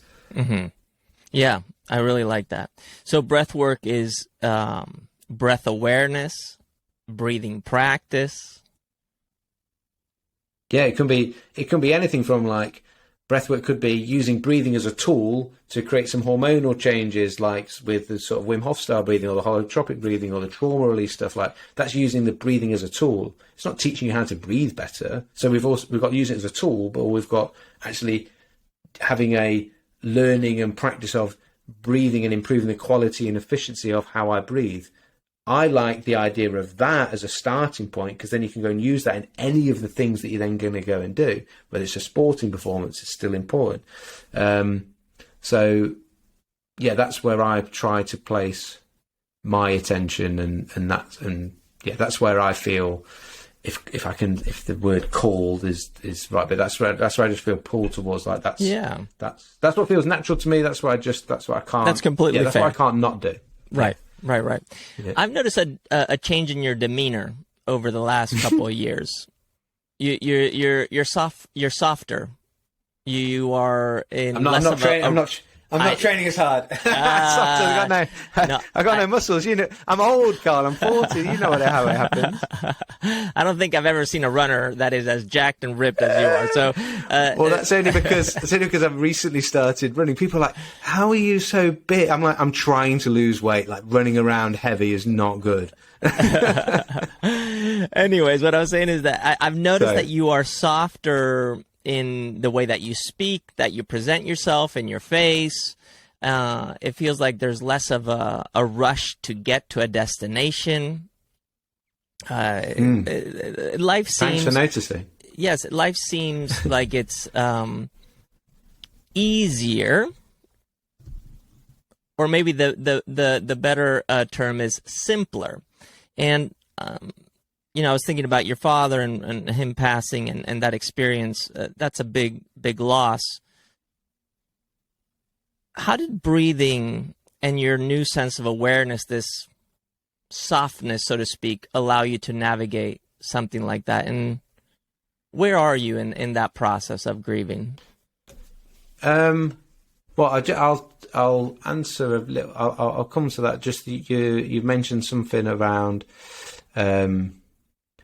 Yeah, I really like that. So breath work is breath awareness, breathing practice. Yeah, it can be anything from like breathwork could be using breathing as a tool to create some hormonal changes, like with the sort of Wim Hof style breathing or the holotropic breathing or the trauma release stuff. Like that's using the breathing as a tool. It's not teaching you how to breathe better. So we've got using it as a tool, but we've got actually having a learning and practice of breathing and improving the quality and efficiency of how I breathe. I like the idea of that as a starting point, because then you can go and use that in any of the things that you're then going to go and do. Whether it's a sporting performance, it's still important. So, yeah, that's where I try to place my attention, and that's where I feel if the word called is right, but that's where I just feel pulled towards. Like that's what feels natural to me. That's what I can't. That's completely fair. That's what I can't not do. Right. Right. Yeah. I've noticed a change in your demeanor over the last couple of years. You're softer. You are in. I'm not training as hard. I got no muscles. You know, I'm old, Carl. I'm 40. You know how it happens. I don't think I've ever seen a runner that is as jacked and ripped as you are. So, well, that's only because I've recently started running. People are like, "How are you so big?" I'm like, "I'm trying to lose weight. Like running around heavy is not good." Anyways, what I was saying is that I've noticed that you are softer in the way that you speak, that you present yourself in your face. It feels like there's less of a rush to get to a destination. Life seems... Thanks for noticing. Yes, life seems like it's easier, or maybe the better term is simpler. And I was thinking about your father and him passing and that experience. That's a big loss. How did breathing and your new sense of awareness, this softness, so to speak, allow you to navigate something like that? And where are you in that process of grieving? Well, I'll answer a little. I'll come to that. Just you mentioned something around,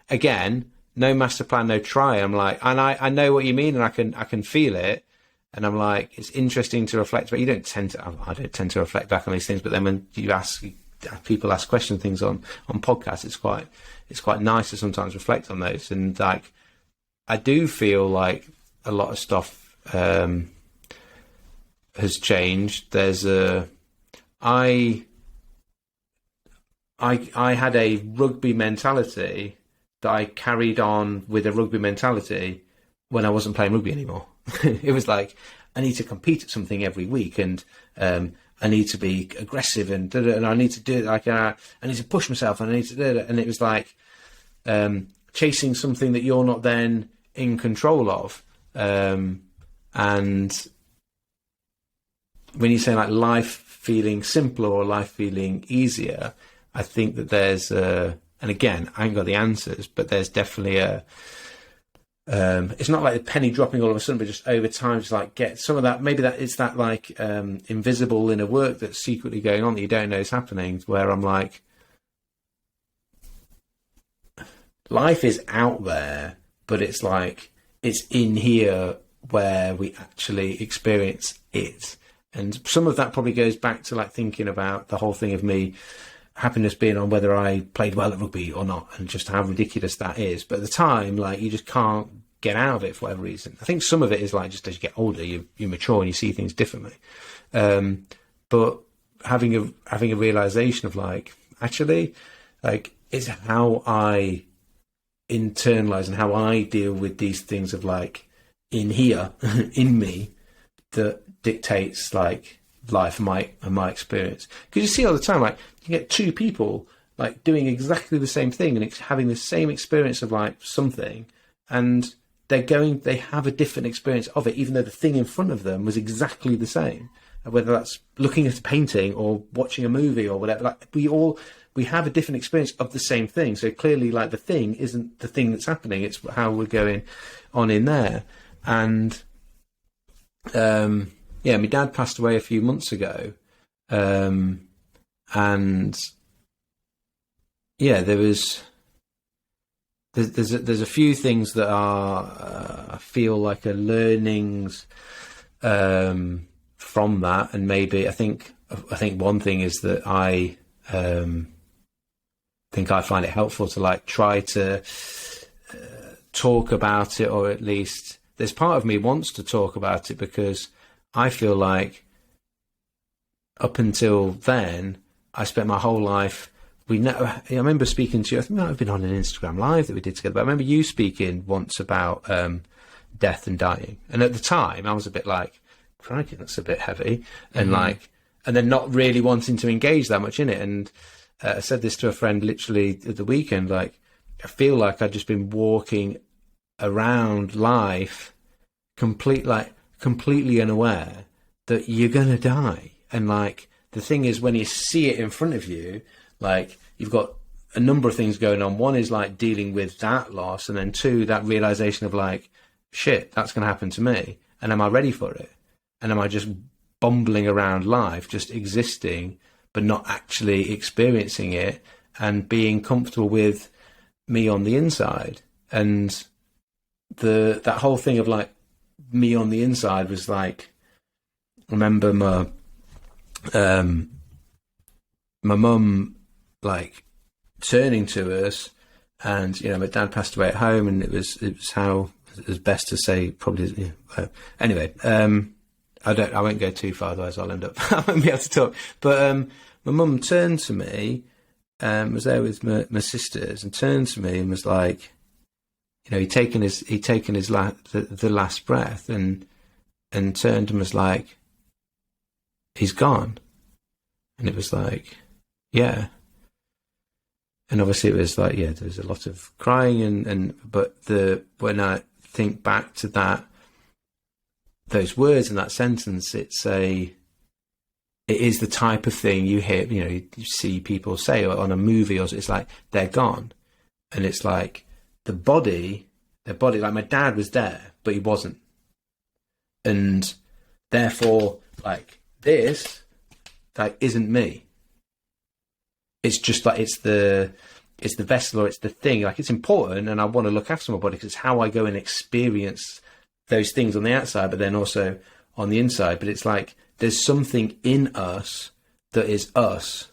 again, no master plan, no try. I'm like, and I know what you mean, and I can feel it, and I'm like, it's interesting to reflect. But I don't tend to reflect back on these things. But then when people ask question things on podcasts, it's quite nice to sometimes reflect on those. And like, I do feel like a lot of stuff has changed. I had a rugby mentality that I carried on with a rugby mentality when I wasn't playing rugby anymore. It was like, I need to compete at something every week, and I need to be aggressive, and I need to do it. Like I need to push myself, and I need to do it. And it was like chasing something that you're not then in control of. And when you say like life feeling simpler or life feeling easier, I think that there's and again, I ain't got the answers, but there's definitely it's not like a penny dropping all of a sudden, but just over time, just like get some of that. Maybe that it's that like invisible inner work that's secretly going on that you don't know is happening. Where I'm like, life is out there, but it's like it's in here where we actually experience it. And some of that probably goes back to like thinking about the whole thing of me happiness being on whether I played well at rugby or not, and just how ridiculous that is. But at the time, like, you just can't get out of it for whatever reason. I think some of it is like just as you get older, you mature and you see things differently. But having a realization of like, actually, like, it's how I internalize and how I deal with these things of like in here, in me, that dictates like life and my experience. Because you see all the time, like, you get two people like doing exactly the same thing and having the same experience of like something, and they have a different experience of it, even though the thing in front of them was exactly the same. Whether that's looking at a painting or watching a movie or whatever, like we have a different experience of the same thing. So clearly, like, the thing isn't the thing that's happening; it's how we're going on in there. And yeah, my dad passed away a few months ago, and yeah, there's a few things that are I feel like are learnings from that, and maybe I think one thing is that I think I find it helpful to like try to talk about it, or at least there's part of me wants to talk about it, because I feel like up until then I spent my whole life. I remember speaking to you. I think I've been on an Instagram live that we did together. But I remember you speaking once about death and dying, and at the time I was a bit like, "Crikey, that's a bit heavy," and and then not really wanting to engage that much in it. And I said this to a friend literally at the weekend. Like, I feel like I've just been walking around life, completely unaware that you're gonna die. And like, the thing is, when you see it in front of you, like, you've got a number of things going on. One is like dealing with that loss, and then two, that realization of like, shit, that's going to happen to me. And am I ready for it? And am I just bumbling around life, just existing, but not actually experiencing it and being comfortable with me on the inside? And that whole thing of like me on the inside was like, I remember my mum like turning to us, and my dad passed away at home, and it was how as best to say probably. Anyway, I won't go too far, otherwise I'll end up I won't be able to talk. But my mum turned to me, was there with my sisters, and turned to me and was like, he'd taken the last breath, and turned and was like, he's gone. And it was like, yeah. And obviously it was like, yeah, there was a lot of crying but when I think back to those words in that sentence, it is the type of thing you hear, you see people say on a movie, or it's like, they're gone. And it's like their body, like my dad was there, but he wasn't. And therefore, like, this, like, isn't me. It's just like, it's the vessel, or it's the thing. Like, it's important, and I want to look after my body because it's how I go and experience those things on the outside, but then also on the inside. But it's like, there's something in us that is us,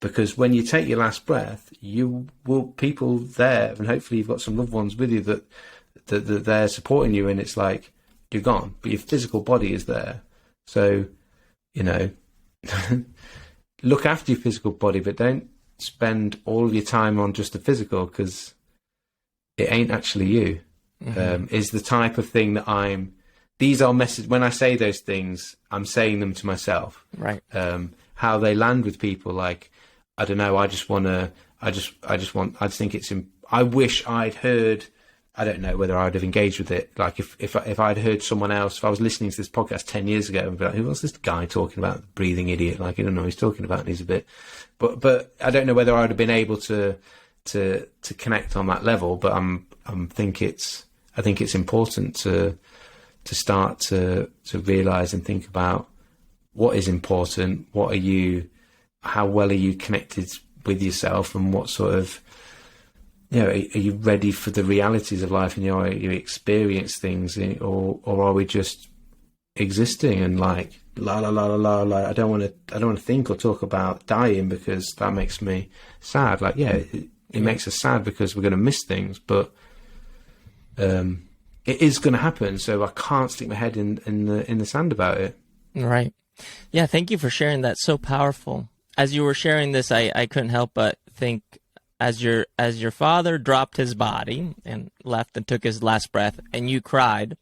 because when you take your last breath, you will people there, and hopefully you've got some loved ones with you that they're supporting you, and it's like, you're gone, but your physical body is there. So, look after your physical body, but don't spend all of your time on just the physical, because it ain't actually you. Mm-hmm. Is the type of thing that these are messages. When I say those things, I'm saying them to myself. Right. How they land with people, like, I don't know. I just think it's. I wish I'd heard. I don't know whether I'd have engaged with it. Like, if I'd heard someone else, if I was listening to this podcast 10 years ago, and be like, who was this guy talking about, the breathing idiot? Like, I don't know what he's talking about, and he's a bit. But I don't know whether I'd have been able to connect on that level. But I think it's important to start to realise and think about what is important, how well are you connected with yourself, and what sort of, are you ready for the realities of life, and you experience things, or are we just existing and like la la la la la la? I don't want to think or talk about dying, because that makes me sad. Like, yeah, it makes us sad because we're going to miss things, but it is going to happen. So I can't stick my head in the sand about it. Right. Yeah. Thank you for sharing that. So powerful. As you were sharing this, I couldn't help but think, as your father dropped his body and left and took his last breath, and you cried,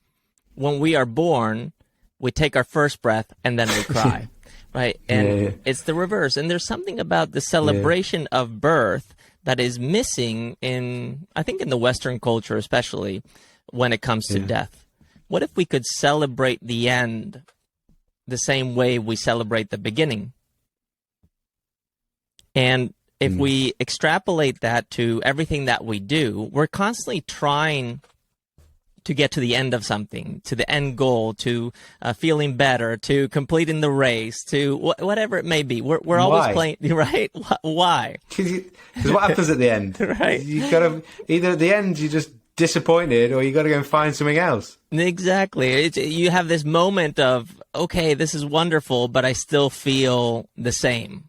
when we are born, we take our first breath and then we cry, right? And it's the reverse. And there's something about the celebration of birth that is missing I think in the Western culture, especially when it comes to death. What if we could celebrate the end the same way we celebrate the beginning? And if we extrapolate that to everything that we do, we're constantly trying to get to the end of something, to the end goal, to feeling better, to completing the race, to whatever it may be. We're always playing, right? Why? Because what happens at the end? Right. You got to, either at the end you're just disappointed, or you got to go and find something else. Exactly. You have this moment of, okay, this is wonderful, but I still feel the same.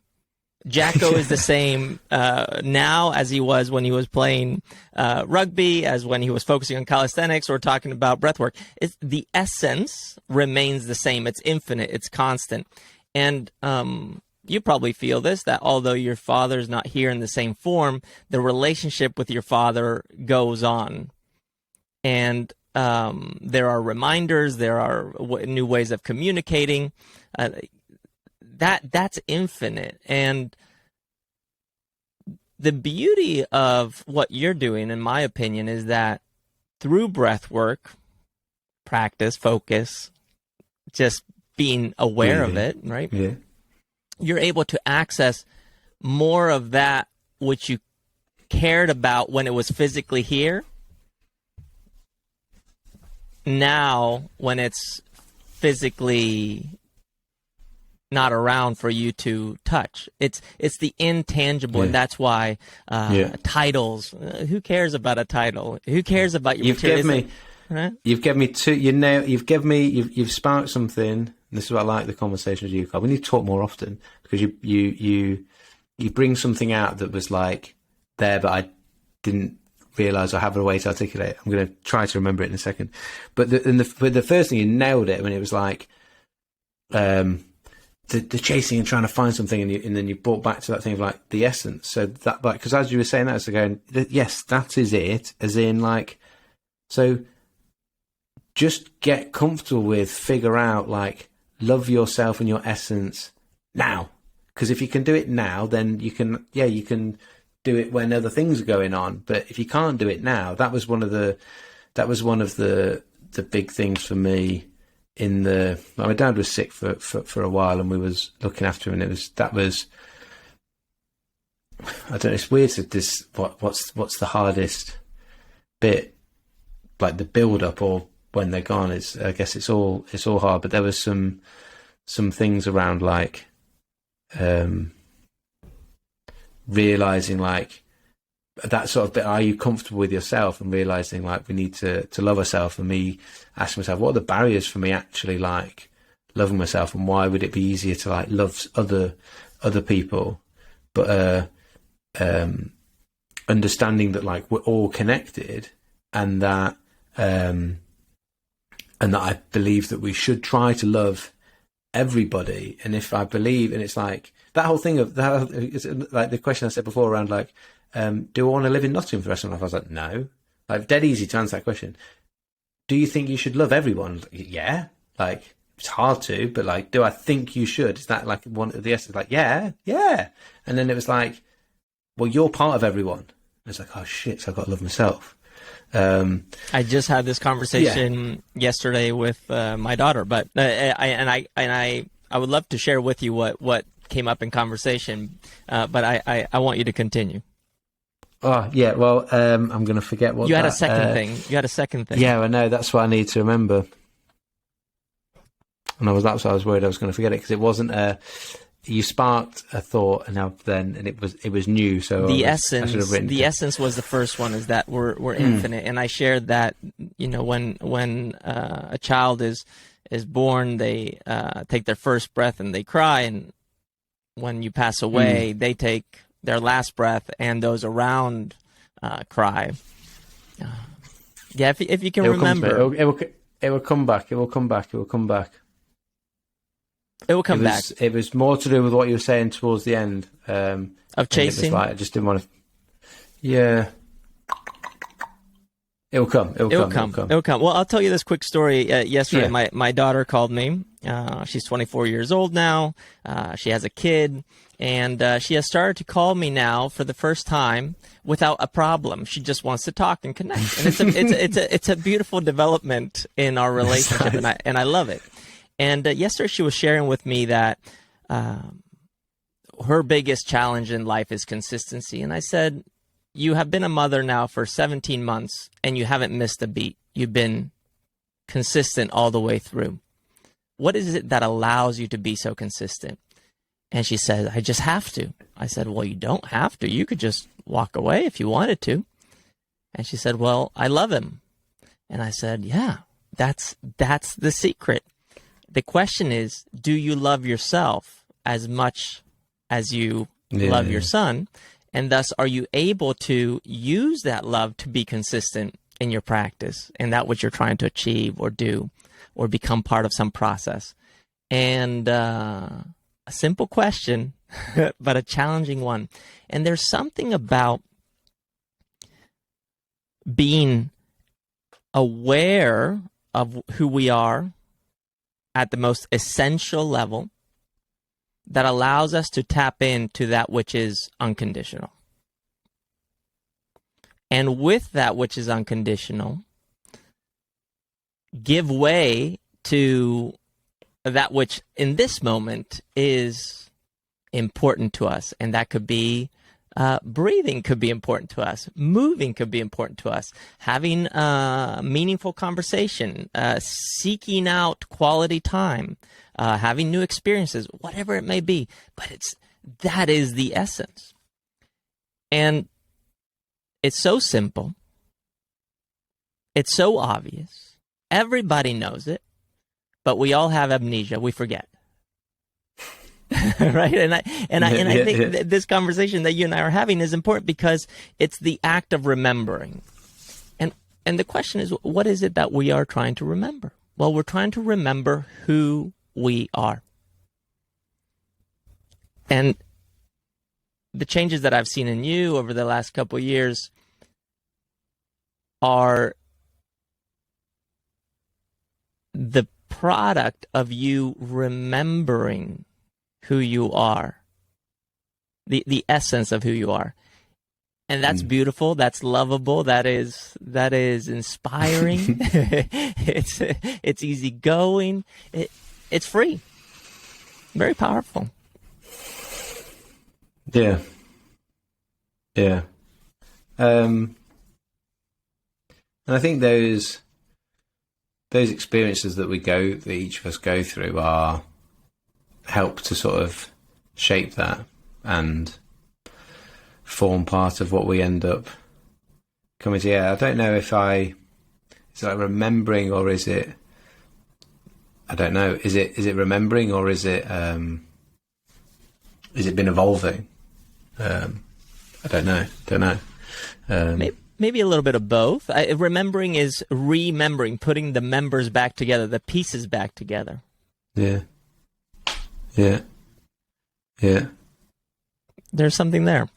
Jacko is the same now as he was when he was playing rugby, as when he was focusing on calisthenics or talking about breathwork. The essence remains the same. It's infinite. It's constant. And you probably feel this, that although your father's not here in the same form, the relationship with your father goes on. And there are reminders. There are new ways of communicating. That's infinite. And the beauty of what you're doing, in my opinion, is that through breath work, practice, focus, just being aware of it, right? Yeah. You're able to access more of that which you cared about when it was physically here. Now, when it's physically not around for you to touch, it's the intangible, and that's why titles. Who cares about a title? Who cares about your material? You've given me two. You've sparked something. And this is what I like the conversation with you, Carl. We need to talk more often, because you bring something out that was like there, but I didn't realise I have a way to articulate it. I'm going to try to remember it in a second. But the first thing, you nailed it when it was like the chasing and trying to find something, and then you brought back to that thing of like the essence. So that, like, because as you were saying that, so going, yes, that is it. As in, like, so just get comfortable with, figure out, like, love yourself and your essence now. Because if you can do it now, then you can do it when other things are going on. But if you can't do it now, that was one of the big things for me. My dad was sick for a while, and we was looking after him, and I don't know, it's weird that this, what's the hardest bit, like the build up or when they're gone, is, I guess it's all hard, but there was some things around, like, realizing, like, that sort of bit, are you comfortable with yourself, and realizing, like, we need to love ourselves, and me asking myself, what are the barriers for me actually, like, loving myself, and why would it be easier to, like, love other people, but understanding that, like, we're all connected, and that I believe that we should try to love everybody. And if I believe, and it's like that whole thing of that, it's like the question I said before around, like, do I want to live in Nottingham for the rest of my life? I was like, no. Like, dead easy to answer that question. Do you think you should love everyone? Like, yeah. Like, it's hard to, but, like, do I think you should? Is that, like, one of the essence? Like, yeah. And then it was like, well, you're part of everyone. It's like, oh shit, so I've got to love myself. I just had this conversation yesterday with my daughter, but I would love to share with you what came up in conversation, but I want you to continue. Oh yeah, well, I'm going to forget what you had a second thing. You had a second thing. Yeah, I know. That's what I need to remember. And that's why I was worried I was going to forget it, because it wasn't you sparked a thought, and it was new. So the essence was the first one, is that we're infinite, and I shared that, you know, when a child is born, they take their first breath and they cry, and when you pass away, they take their last breath, and those around cry. Yeah, if you can remember, it will come back. It will come back. It will come back. It will come back. It was more to do with what you were saying towards the end. Of chasing? Like, I just didn't want to... Yeah. It'll come. It'll come. Well, I'll tell you this quick story. Yesterday, my daughter called me. She's 24 years old now. She has a kid. And she has started to call me now for the first time without a problem. She just wants to talk and connect. And it's a beautiful development in our relationship, and I love it. And yesterday she was sharing with me that her biggest challenge in life is consistency. And I said, you have been a mother now for 17 months, and you haven't missed a beat. You've been consistent all the way through. What is it that allows you to be so consistent? And she said, I just have to. I said, well, you don't have to. You could just walk away if you wanted to. And she said, well, I love him. And I said, yeah, that's the secret. The question is, do you love yourself as much as you love your son? And thus, are you able to use that love to be consistent in your practice and that what you're trying to achieve or do or become part of some process? And a simple question, but a challenging one. And there's something about being aware of who we are at the most essential level that allows us to tap into that which is unconditional. And with that which is unconditional, give way to that which in this moment is important to us. And that could be breathing could be important to us. Moving could be important to us. Having a meaningful conversation, seeking out quality time, having new experiences, whatever it may be. But that is the essence. And it's so simple. It's so obvious. Everybody knows it. But we all have amnesia. We forget. right? And I think this conversation that you and I are having is important because it's the act of remembering. And the question is, what is it that we are trying to remember? Well, we're trying to remember who we are. And the changes that I've seen in you over the last couple of years are the product of you remembering who you are, the essence of who you are. And that's beautiful. That's lovable. That is inspiring. It's easygoing. It's free. Very powerful. Yeah. And I think those experiences that each of us go through help to sort of shape that and form part of what we end up coming to. Yeah, I don't know if it's like remembering, or is it, I don't know, is it remembering, or is it been evolving? I don't know. Maybe a little bit of both. Remembering is remembering, putting the members back together, the pieces back together. Yeah. There's something there.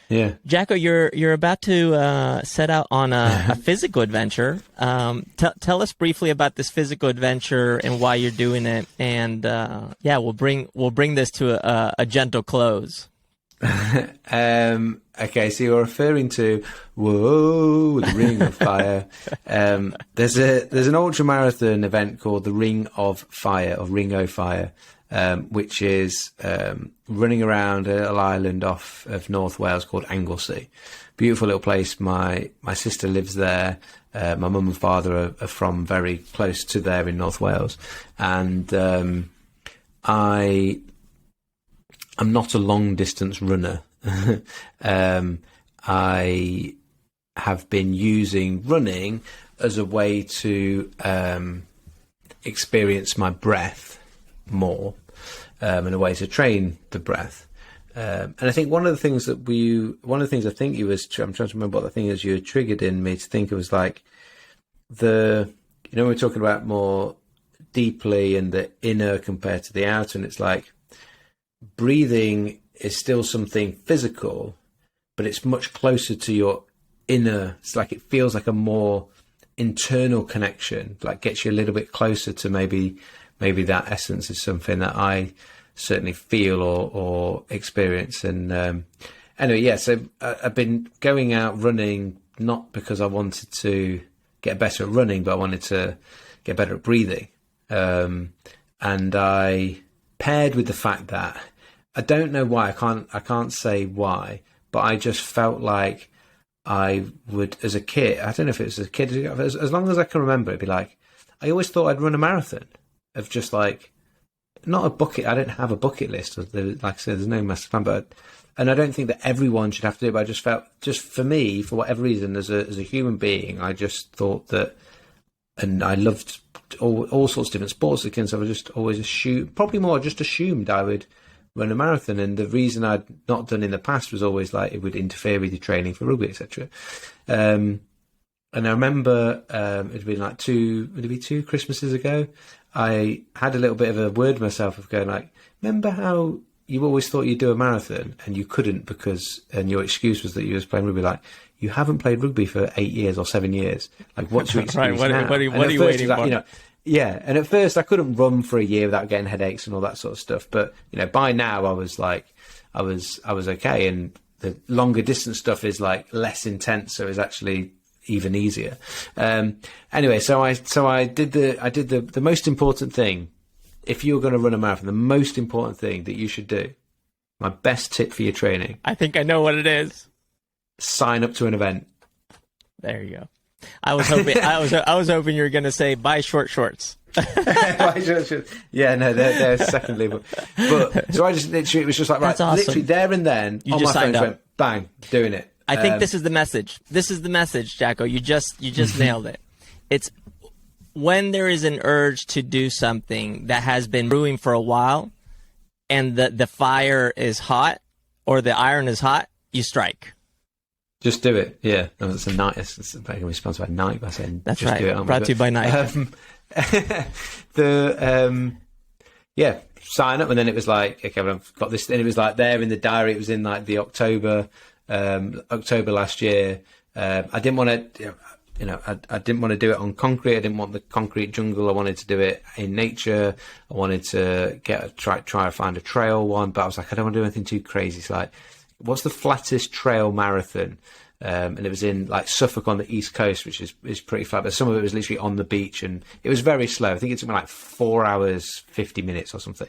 Yeah. Jacko, you're about to set out on a physical adventure. Tell us briefly about this physical adventure and why you're doing it, and we'll bring this to a gentle close. Okay, so you're referring to the Ring of Fire. There's an ultra marathon event called the Ring of Fire, or Ring o' Fire, which is running around a little island off of North Wales called Anglesey. Beautiful little place. My sister lives there. My mum and father are from very close to there in North Wales, and I'm not a long distance runner. I have been using running as a way to experience my breath more, and a way to train the breath. And I think one of the things I think you was, I'm trying to remember what the thing is you had triggered in me to think. It was like we're talking about more deeply and the inner compared to the outer, and it's like breathing is still something physical, but it's much closer to your inner. It's like it feels like a more internal connection, like gets you a little bit closer to maybe that essence is something that I certainly feel or experience. And anyway, yeah, so I've been going out running not because I wanted to get better at running, but I wanted to get better at breathing. And I paired with the fact that I don't know why, I can't say why, but I just felt like I would, as a kid, I don't know if it was as a kid, as long as I can remember, it'd be like, I always thought I'd run a marathon, of just like, not a bucket, I don't have a bucket list, like I said, there's no massive fan, and I don't think that everyone should have to do it, but I just felt, just for me, for whatever reason, as a human being, I just thought that, and I loved all sorts of different sports as a kid, so I just always assumed I would run a marathon. And the reason I'd not done in the past was always like it would interfere with your training for rugby, etc. And I remember it'd been like two Christmases ago, I had a little bit of a word with myself of going like, remember how you always thought you'd do a marathon and you couldn't and your excuse was that you was playing rugby. Like, you haven't played rugby for 8 years or 7 years. Like, what's your excuse right, now? What are you waiting for? Yeah, and at first I couldn't run for a year without getting headaches and all that sort of stuff. But by now I was like, I was okay, and the longer distance stuff is like less intense, so it's actually even easier. Anyway, so I did the most important thing. If you're going to run a marathon, the most important thing that you should do, my best tip for your training. I think I know what it is. Sign up to an event. There you go. I was hoping you were going to say buy short shorts. Yeah, no, they're secondly, but so I just literally, it was just like, right, awesome. Literally there and then you on just my phone, signed up. went bang, doing it. I think this is the message. This is the message, Jacko. You just nailed it. It's when there is an urge to do something that has been brewing for a while, and the fire is hot or the iron is hot, you strike. Just do it. Yeah. No, it's a night. It's going to be sponsored by Nike by saying, that's just right. Do it, Brought to you by Nike. Yeah, sign up. And then it was like, okay, well, I've got this. And it was like there in the diary. It was in like the October last year. I didn't want to, I didn't want to do it on concrete. I didn't want the concrete jungle. I wanted to do it in nature. I wanted to try to find a trail one, but I was like, I don't want to do anything too crazy. It's like, what's the flattest trail marathon? And it was in like Suffolk on the East Coast, which is pretty flat, but some of it was literally on the beach, and it was very slow. I think it took me like 4 hours, 50 minutes or something.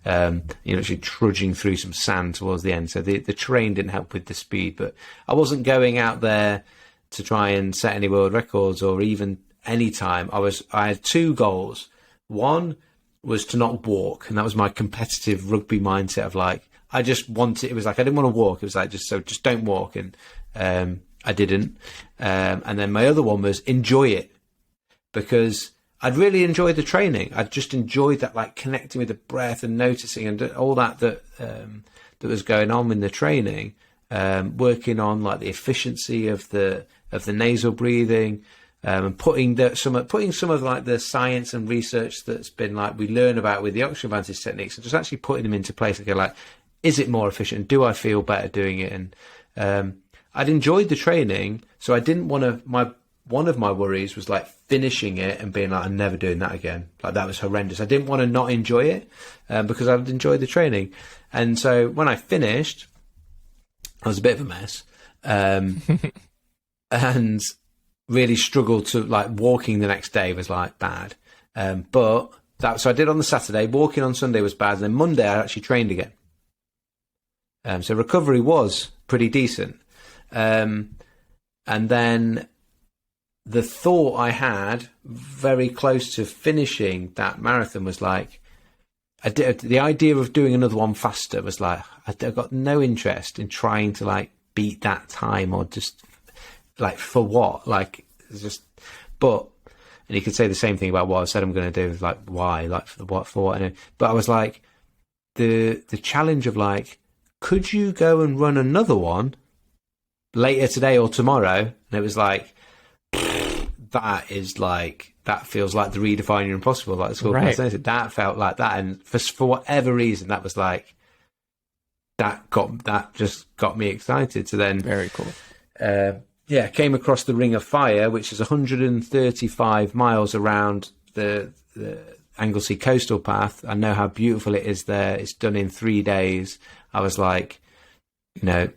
Actually trudging through some sand towards the end. So the terrain didn't help with the speed, but I wasn't going out there to try and set any world records or even any time. I had two goals. One was to not walk, and that was my competitive rugby mindset of like, I just wanted, it was like, I didn't want to walk. It was like, just don't walk. And, I didn't. And then my other one was enjoy it, because I'd really enjoyed the training. I'd just enjoyed that, like connecting with the breath and noticing and all that was going on in the training, working on like the efficiency of the nasal breathing, and putting some of like the science and research that's been like we learn about with the oxygen advantage techniques, and just actually putting them into place. Okay, like, is it more efficient? Do I feel better doing it? And I'd enjoyed the training, so I didn't want to. One of my worries was like finishing it and being like, I'm never doing that again. Like, that was horrendous. I didn't want to not enjoy it because I'd enjoyed the training. And so when I finished, I was a bit of a mess, and really struggled to, like, walking the next day was like bad. So I did on the Saturday. Walking on Sunday was bad, and then Monday I actually trained again. So recovery was pretty decent. And then the thought I had very close to finishing that marathon was like, the idea of doing another one faster was like, I got no interest in trying to like beat that time, or just like, for what? Like, it's just, and you could say the same thing about what I said I'm going to do, like, why, like, for what? But I was like, the challenge of like, could you go and run another one later today or tomorrow? And it was like, that feels like the redefining impossible, like the School of Calisthenics. That felt like that, and for whatever reason, that was like, that just got me excited. So then, very cool. Came across the Ring of Fire, which is 135 miles around the Anglesey Coastal Path. I know how beautiful it is there. It's done in 3 days. I was like, the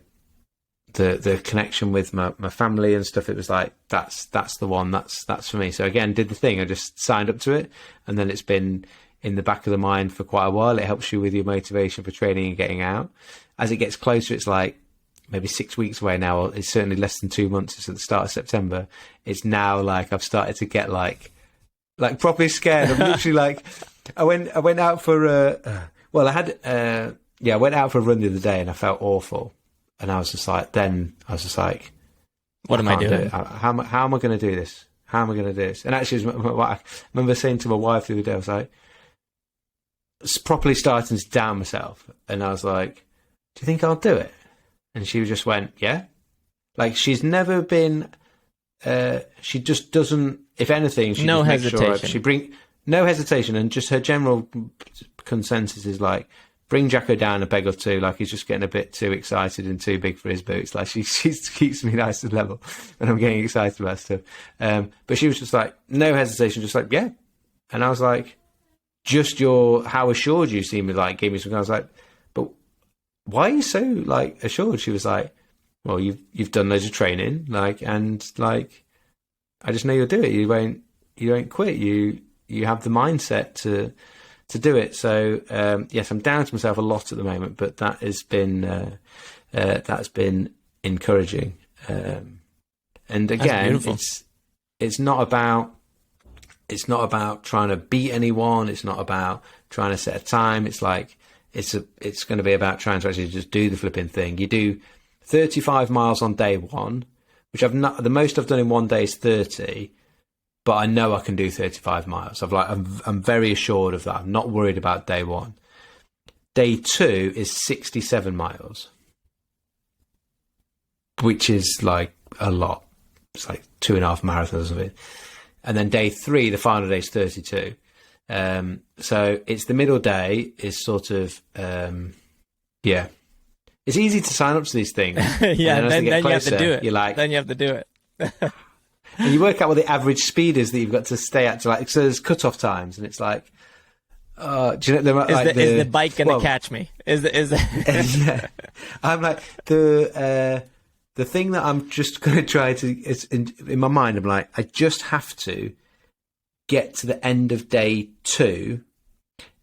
connection with my family and stuff, it was like, that's the one, that's for me. So again, did the thing. I just signed up to it, and then it's been in the back of the mind for quite a while. It helps you with your motivation for training and getting out. As it gets closer, it's like maybe 6 weeks away now, or it's certainly less than 2 months. It's at the start of September. It's now like I've started to get like properly scared. I'm literally like, I went out for I went out for a run the other day, and I felt awful. And I was just like, what am I doing? How am I going to do this? How am I going to do this? And actually, I remember saying to my wife the other day, I was like, properly starting to doubt myself. And I was like, do you think I'll do it? And she just went, yeah. Like, she's never been, she just doesn't, if anything, she no just hesitation. Makes sure no hesitation. And just her general consensus is like, bring Jacko down a peg or two. Like, he's just getting a bit too excited and too big for his boots. Like, she keeps me nice and level when I'm getting excited about stuff. But she was just like, no hesitation, just like, yeah. And I was like, just how assured you seem, like, gave me something. I was like, but why are you so like assured? She was like, well, you've done loads of training, like, and like, I just know you'll do it. You won't quit. You have the mindset to do it. So yes, I'm down to myself a lot at the moment, but that has been that's been encouraging. And again, it's not about trying to beat anyone. It's not about trying to set a time. It's like it's going to be about trying to actually just do the flipping thing. You do 35 miles on day one, which the most I've done in one day is 30. But I know I can do 35 miles. I'm very assured of that. I'm not worried about day one. day 2 is 67 miles, which is like a lot. It's like 2.5 marathons or something. And then day 3, the final day, is 32. So it's the middle day is sort of, yeah. It's easy to sign up to these things. Yeah, then closer, you have to do it. You're like, then you have to do it. and you work out what the average speed is that you've got to stay at. So there's cut-off times, and it's like, do you know, is the bike going to catch me? Yeah. I'm like, the thing that I'm just going to try to, it's in my mind, I'm like, I just have to get to the end of day 2,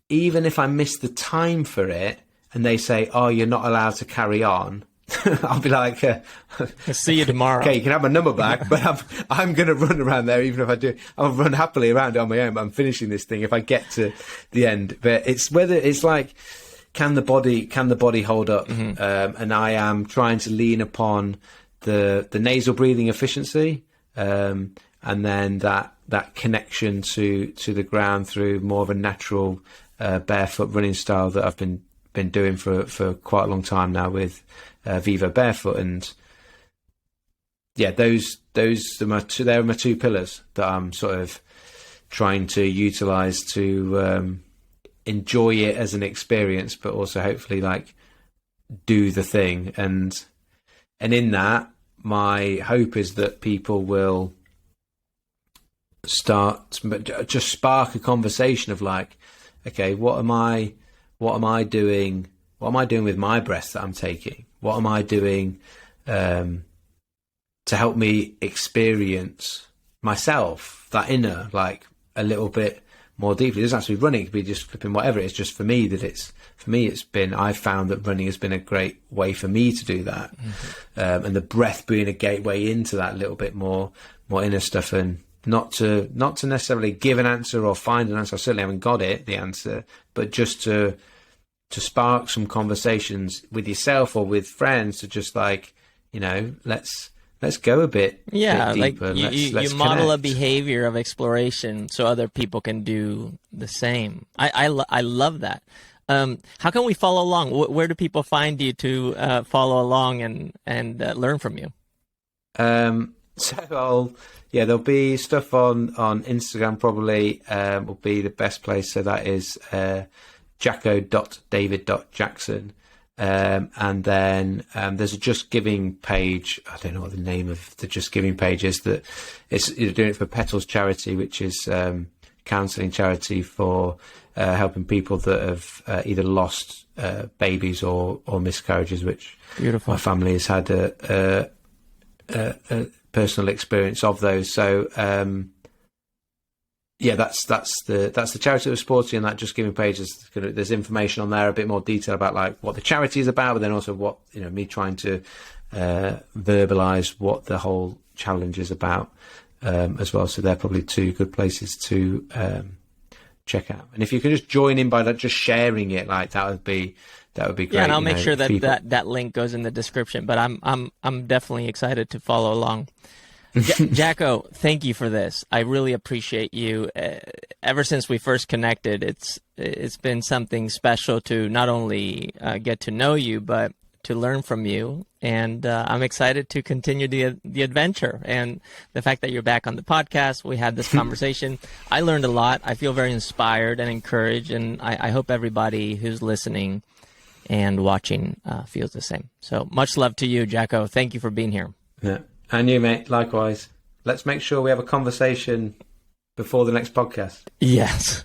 even if I miss the time for it, and they say, "Oh, you're not allowed to carry on." I'll be like, "I'll see you tomorrow." Okay, you can have my number back, but I'm going to run around there, even if I do. I'll run happily around on my own. But I'm finishing this thing if I get to the end. But it's whether it's like, can the body hold up? Mm-hmm. And I am trying to lean upon the nasal breathing efficiency, and then that connection to the ground through more of a natural barefoot running style that I've been doing for quite a long time now with Vivo Barefoot. And yeah, those are my two pillars that I'm sort of trying to utilize to enjoy it as an experience, but also hopefully like do the thing. And in that, my hope is that people will just spark a conversation of like, okay, what am I doing? What am I doing with my breath that I'm taking? What am I doing to help me experience myself, that inner, like a little bit more deeply? It doesn't have to be running; it could be just flipping whatever. It's just for me I've found that running has been a great way for me to do that, and the breath being a gateway into that little bit more inner stuff, and not to necessarily give an answer or find an answer. I certainly haven't got the answer, but just to spark some conversations with yourself or with friends to just like, you know, let's go a bit deeper. Like you model a behavior of exploration so other people can do the same. I love that. How can we follow along? Where do people find you to follow along and learn from you? There'll be stuff on Instagram probably will be the best place. So that is jacko.david.jackson. And then there's a Just Giving page. I don't know what the name of the Just Giving page is. That it's doing it for Petals Charity, which is counselling charity for helping people that have either lost babies or miscarriages, which beautiful. My family has had a personal experience of those. So that's the charity we're supporting, and that Just Giving page there's information on there, a bit more detail about like what the charity is about, but then also what, you know, me trying to verbalize what the whole challenge is about as well. So they're probably two good places to check out. And if you can just join in by just sharing it, like that would be great. Yeah, and I'll make sure that link goes in the description. But I'm definitely excited to follow along. Jacko, thank you for this. I really appreciate you. Ever since we first connected, it's been something special to not only get to know you, but to learn from you. And I'm excited to continue the adventure. And the fact that you're back on the podcast, we had this conversation. I learned a lot. I feel very inspired and encouraged, and I hope everybody who's listening and watching feels the same. So much love to you, Jacko. Thank you for being here. Yeah. And you, mate, likewise. Let's make sure we have a conversation before the next podcast. Yes.